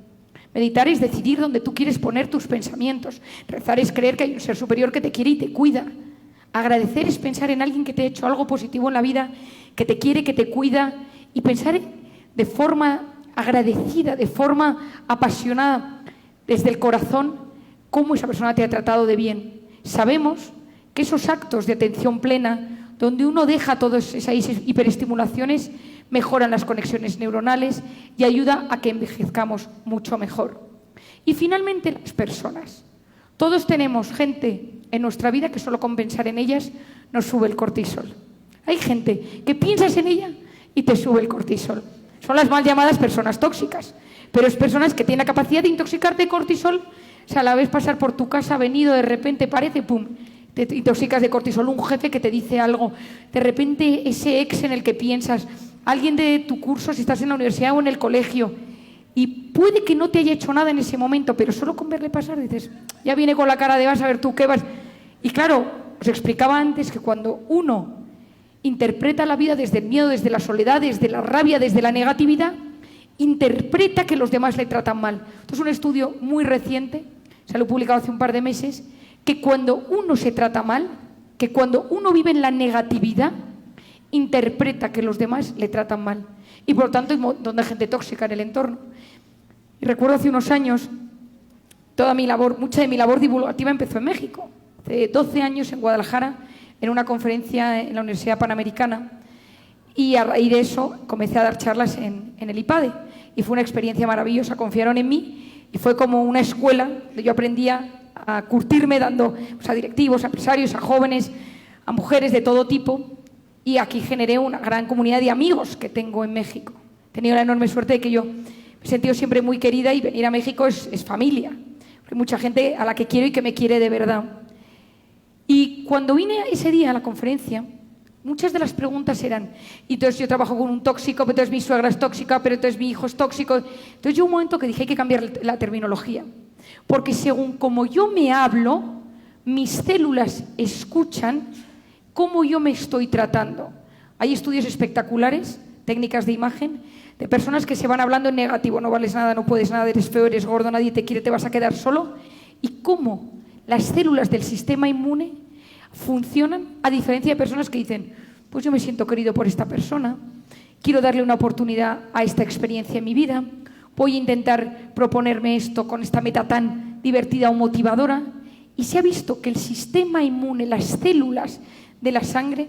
Meditar es decidir dónde tú quieres poner tus pensamientos. Rezar es creer que hay un ser superior que te quiere y te cuida. Agradecer es pensar en alguien que te ha hecho algo positivo en la vida, que te quiere, que te cuida, y pensar de forma agradecida, de forma apasionada, desde el corazón, cómo esa persona te ha tratado de bien. Sabemos que esos actos de atención plena, donde uno deja todas esas hiperestimulaciones, mejoran las conexiones neuronales y ayuda a que envejezcamos mucho mejor. Y finalmente, las personas. Todos tenemos gente en nuestra vida que solo con pensar en ellas nos sube el cortisol. Hay gente que piensas en ella y te sube el cortisol. Son las mal llamadas personas tóxicas, pero es personas que tienen la capacidad de intoxicarte de cortisol. O sea, la ves pasar por tu casa, ha venido, de repente parece, pum, te intoxicas de cortisol. Un jefe que te dice algo, de repente ese ex en el que piensas, alguien de tu curso si estás en la universidad o en el colegio, y puede que no te haya hecho nada en ese momento, pero solo con verle pasar dices, ya viene con la cara de vas a ver tú qué vas. Y claro, os explicaba antes que cuando uno interpreta la vida desde el miedo, desde la soledad, desde la rabia, desde la negatividad, interpreta que los demás le tratan mal. Esto es un estudio muy reciente, se lo he publicado hace un par de meses, que cuando uno se trata mal, que cuando uno vive en la negatividad, interpreta que los demás le tratan mal. Y por lo tanto hay un montón de gente tóxica en el entorno. Y recuerdo hace unos años, mucha de mi labor divulgativa empezó en México. Hace 12 años en Guadalajara, en una conferencia en la Universidad Panamericana, y a raíz de eso comencé a dar charlas en el IPADE, y fue una experiencia maravillosa. Confiaron en mí y fue como una escuela donde yo aprendía a curtirme dando a directivos, a empresarios, a jóvenes, a mujeres de todo tipo, y aquí generé una gran comunidad de amigos que tengo en México. He tenido la enorme suerte de que yo me he sentido siempre muy querida, y venir a México es familia. Hay mucha gente a la que quiero y que me quiere de verdad. Y cuando vine ese día a la conferencia, muchas de las preguntas eran, y entonces yo trabajo con un tóxico, pero entonces mi suegra es tóxica, pero entonces mi hijo es tóxico. Entonces yo un momento que dije hay que cambiar la terminología, porque según como yo me hablo, mis células escuchan cómo yo me estoy tratando. Hay estudios espectaculares, técnicas de imagen, de personas que se van hablando en negativo, no vales nada, no puedes nada, eres feo, eres gordo, nadie te quiere, te vas a quedar solo, y cómo las células del sistema inmune funcionan a diferencia de personas que dicen, pues yo me siento querido por esta persona, quiero darle una oportunidad a esta experiencia en mi vida, voy a intentar proponerme esto con esta meta tan divertida o motivadora. Y se ha visto que el sistema inmune, las células de la sangre,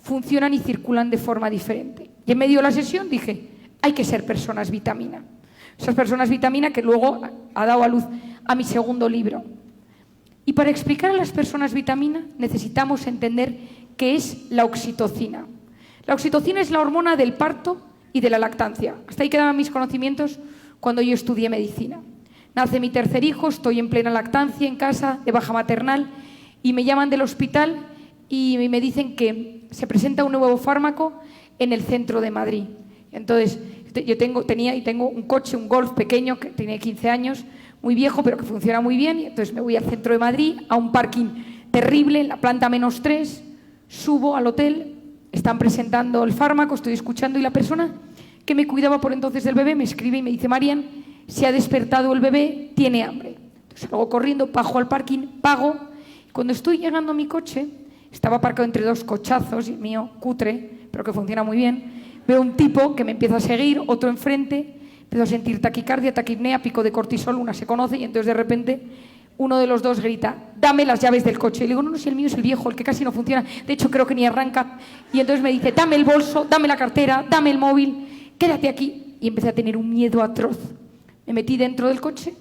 funcionan y circulan de forma diferente. Y en medio de la sesión dije, hay que ser personas vitamina. Esas personas vitamina que luego ha dado a luz a mi segundo libro. Y para explicar a las personas vitamina necesitamos entender qué es la oxitocina. La oxitocina es la hormona del parto y de la lactancia. Hasta ahí quedaban mis conocimientos cuando yo estudié medicina. Nace mi tercer hijo, estoy en plena lactancia en casa, de baja maternal, y me llaman del hospital y me dicen que se presenta un nuevo fármaco en el centro de Madrid. Entonces, yo tengo un coche, un Golf pequeño, que tiene 15 años, muy viejo, pero que funciona muy bien, y entonces me voy al centro de Madrid, a un parking terrible, en la planta -3, subo al hotel, están presentando el fármaco, estoy escuchando, y la persona que me cuidaba por entonces del bebé me escribe y me dice, Marian, se ha despertado el bebé, tiene hambre. Entonces luego corriendo, bajo al parking, pago, y cuando estoy llegando a mi coche, estaba aparcado entre dos cochazos, y el mío, cutre, pero que funciona muy bien, veo un tipo que me empieza a seguir, otro enfrente, empiezo a sentir taquicardia, taquipnea, pico de cortisol, una se conoce, y entonces de repente uno de los dos grita, dame las llaves del coche. Y le digo, no, si el mío es el viejo, el que casi no funciona, de hecho creo que ni arranca. Y entonces me dice, dame el bolso, dame la cartera, dame el móvil, quédate aquí. Y empecé a tener un miedo atroz. Me metí dentro del coche,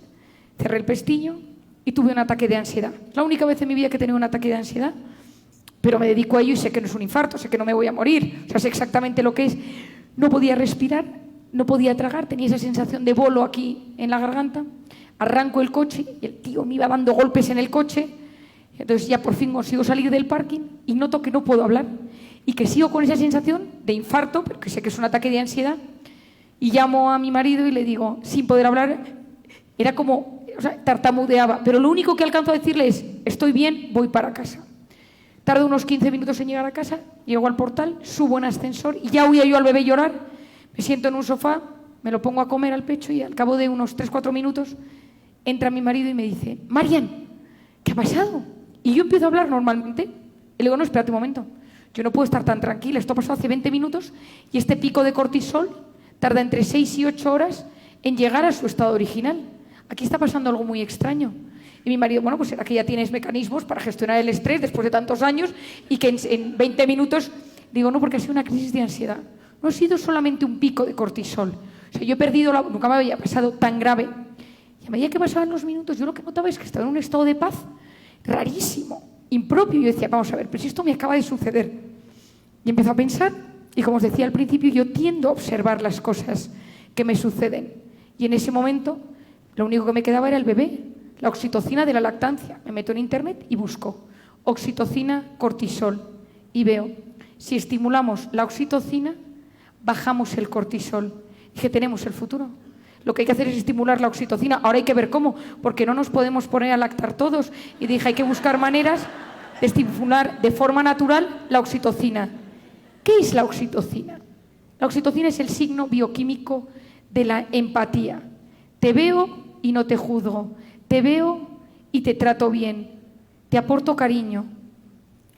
cerré el pestillo y tuve un ataque de ansiedad. Es la única vez en mi vida que he tenido un ataque de ansiedad, pero me dedico a ello y sé que no es un infarto, sé que no me voy a morir, o sea, sé exactamente lo que es. No podía respirar, no podía tragar, tenía esa sensación de bolo aquí en la garganta. Arranco el coche y el tío me iba dando golpes en el coche. Entonces ya por fin consigo salir del parking y noto que no puedo hablar y que sigo con esa sensación de infarto, pero que sé que es un ataque de ansiedad. Y llamo a mi marido y le digo, sin poder hablar, era como, o sea, tartamudeaba, pero lo único que alcanzo a decirle es, estoy bien, voy para casa. Tardo unos 15 minutos en llegar a casa, llego al portal, subo en ascensor y ya oía yo al bebé llorar, me siento en un sofá, me lo pongo a comer al pecho y al cabo de unos 3-4 minutos entra mi marido y me dice, Marian, ¿qué ha pasado? Y yo empiezo a hablar normalmente y le digo, no, espérate un momento, yo no puedo estar tan tranquila, esto ha pasado hace 20 minutos y este pico de cortisol tarda entre 6 y 8 horas en llegar a su estado original. Aquí está pasando algo muy extraño. Y mi marido, bueno, pues será que ya tienes mecanismos para gestionar el estrés después de tantos años y que en 20 minutos... Digo, no, porque ha sido una crisis de ansiedad. No ha sido solamente un pico de cortisol. O sea, yo he perdido nunca me había pasado tan grave. Y a medida que pasaban los minutos, yo lo que notaba es que estaba en un estado de paz rarísimo, impropio. Y yo decía, vamos a ver, pero si esto me acaba de suceder. Y empezó a pensar Y como os decía al principio, yo tiendo a observar las cosas que me suceden. Y en ese momento, lo único que me quedaba era el bebé, la oxitocina de la lactancia. Me meto en internet y busco oxitocina, cortisol. Y veo, si estimulamos la oxitocina, bajamos el cortisol. Dije, tenemos el futuro. Lo que hay que hacer es estimular la oxitocina. Ahora hay que ver cómo, porque no nos podemos poner a lactar todos. Y dije, hay que buscar maneras de estimular de forma natural la oxitocina. ¿Qué es la oxitocina? La oxitocina es el signo bioquímico de la empatía. Te veo y no te juzgo. Te veo y te trato bien. Te aporto cariño.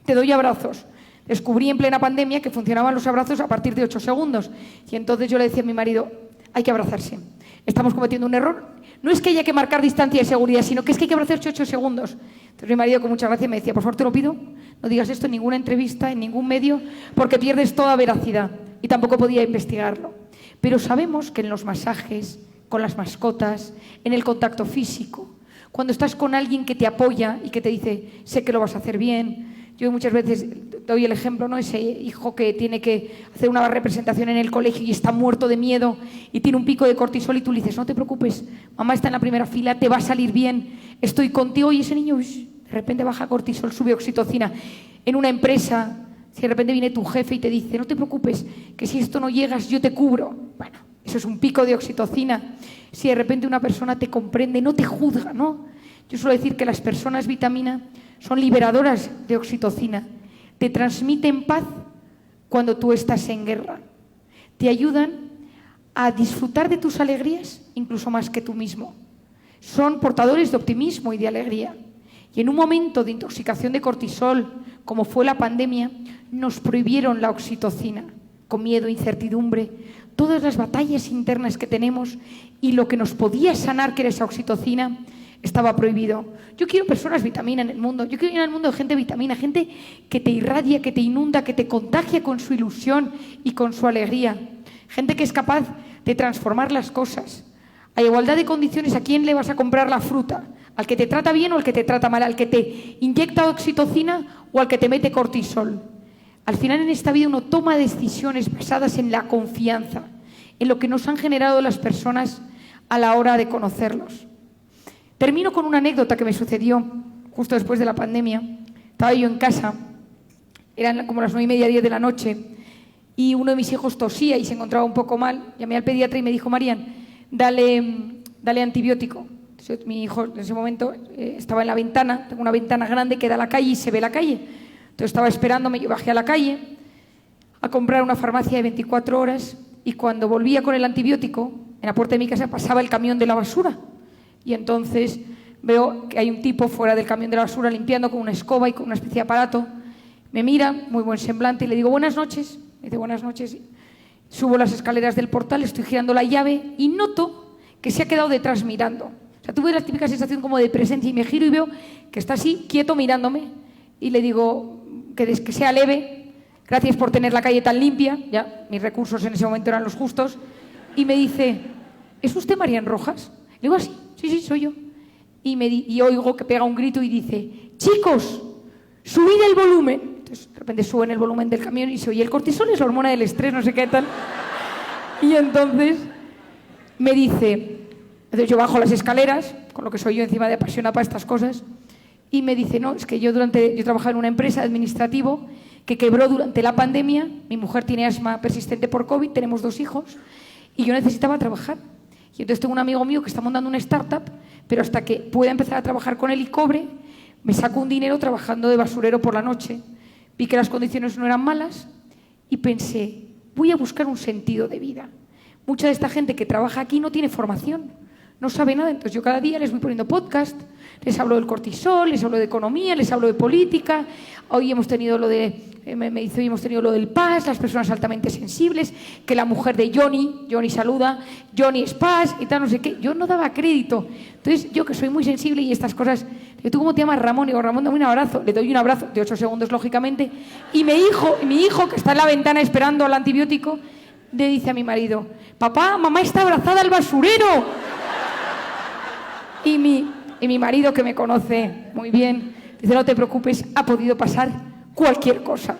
Te doy abrazos. Descubrí en plena pandemia que funcionaban los abrazos a partir de 8 segundos. Y entonces yo le decía a mi marido, hay que abrazarse. Estamos cometiendo un error. No es que haya que marcar distancia de seguridad, sino que es que hay que abrazarse 8 segundos. Entonces mi marido con mucha gracia me decía, por favor te lo pido, no digas esto en ninguna entrevista, en ningún medio, porque pierdes toda veracidad. Y tampoco podía investigarlo. Pero sabemos que en los masajes, con las mascotas, en el contacto físico, cuando estás con alguien que te apoya y que te dice, sé que lo vas a hacer bien. Yo muchas veces doy el ejemplo, ¿no? Ese hijo que tiene que hacer una representación en el colegio y está muerto de miedo y tiene un pico de cortisol y tú le dices, no te preocupes, mamá está en la primera fila, te va a salir bien, estoy contigo. Y ese niño de repente baja cortisol, sube oxitocina. En una empresa, si de repente viene tu jefe y te dice, no te preocupes, que si esto no llegas yo te cubro. Bueno, eso es un pico de oxitocina. Si de repente una persona te comprende, no te juzga, ¿no? Yo suelo decir que las personas vitamina son liberadoras de oxitocina. Te transmiten paz cuando tú estás en guerra. Te ayudan a disfrutar de tus alegrías incluso más que tú mismo. Son portadores de optimismo y de alegría. Y en un momento de intoxicación de cortisol, como fue la pandemia, nos prohibieron la oxitocina, con miedo, incertidumbre, todas las batallas internas que tenemos y lo que nos podía sanar, que era esa oxitocina, estaba prohibido. Yo quiero personas vitamina en el mundo. Yo quiero ir al mundo de gente vitamina, gente que te irradia, que te inunda, que te contagia con su ilusión y con su alegría. Gente que es capaz de transformar las cosas. A igualdad de condiciones, ¿a quién le vas a comprar la fruta? ¿Al que te trata bien o al que te trata mal? ¿Al que te inyecta oxitocina o al que te mete cortisol? Al final en esta vida uno toma decisiones basadas en la confianza, en lo que nos han generado las personas a la hora de conocerlos. Termino con una anécdota que me sucedió justo después de la pandemia. Estaba yo en casa, eran como las 9:30, 10 de la noche, y uno de mis hijos tosía y se encontraba un poco mal. Llamé al pediatra y me dijo, Marian, dale antibiótico. Entonces, mi hijo en ese momento estaba en la ventana, tengo una ventana grande que da a la calle y se ve la calle. Entonces estaba esperándome, yo bajé a la calle a comprar una farmacia de 24 horas y cuando volvía con el antibiótico, en la puerta de mi casa pasaba el camión de la basura. Y entonces veo que hay un tipo fuera del camión de la basura limpiando con una escoba y con una especie de aparato. Me mira, muy buen semblante, y le digo, buenas noches. Me dice, buenas noches. Subo las escaleras del portal, estoy girando la llave y noto que se ha quedado detrás mirando. O sea, tuve la típica sensación como de presencia y me giro y veo que está así, quieto, mirándome. Y le digo, que sea leve, gracias por tener la calle tan limpia. Ya, mis recursos en ese momento eran los justos. Y me dice, ¿es usted Marian Rojas? Le digo, así. Sí, soy yo. Y oigo que pega un grito y dice, chicos, subid el volumen. Entonces, de repente suben el volumen del camión y se oye, el cortisol es la hormona del estrés, no sé qué tal. Y entonces me dice, entonces yo bajo las escaleras, con lo que soy yo encima de apasionada para estas cosas, y me dice, no, es que yo trabajaba en una empresa administrativo que quebró durante la pandemia, mi mujer tiene asma persistente por COVID, tenemos 2 hijos, y yo necesitaba trabajar. Y entonces tengo un amigo mío que está montando una startup, pero hasta que pueda empezar a trabajar con él y cobre, me saco un dinero trabajando de basurero por la noche. Vi que las condiciones no eran malas y pensé, voy a buscar un sentido de vida. Mucha de esta gente que trabaja aquí no tiene formación, no sabe nada. Entonces yo cada día les voy poniendo podcast, les hablo del cortisol, les hablo de economía, les hablo de política. Hoy hemos tenido lo de... hoy hemos tenido lo del PAS, las personas altamente sensibles, que la mujer de Johnny saluda, Johnny es PAS y tal, no sé qué. Yo no daba crédito. Entonces, yo que soy muy sensible y estas cosas, digo, ¿tú cómo te llamas? Ramón. Digo, Ramón, dame un abrazo. Le doy un abrazo de 8 segundos, lógicamente. Y mi hijo, que está en la ventana esperando al antibiótico, le dice a mi marido, papá, mamá está abrazada al basurero. Y mi marido, que me conoce muy bien, dice, no te preocupes, ha podido pasar cualquier cosa.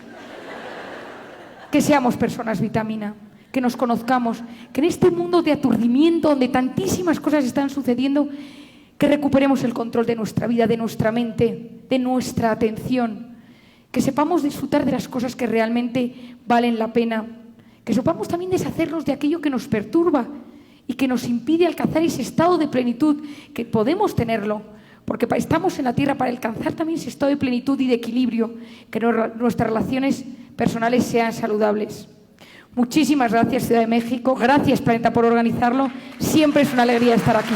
que seamos personas vitamina, que nos conozcamos, que en este mundo de aturdimiento donde tantísimas cosas están sucediendo, que recuperemos el control de nuestra vida, de nuestra mente, de nuestra atención, que sepamos disfrutar de las cosas que realmente valen la pena, que sepamos también deshacernos de aquello que nos perturba y que nos impide alcanzar ese estado de plenitud, que podemos tenerlo, porque estamos en la tierra para alcanzar también ese estado de plenitud y de equilibrio, que nuestras relaciones personales sean saludables. Muchísimas gracias, Ciudad de México. Gracias, Planeta, por organizarlo. Siempre es una alegría estar aquí.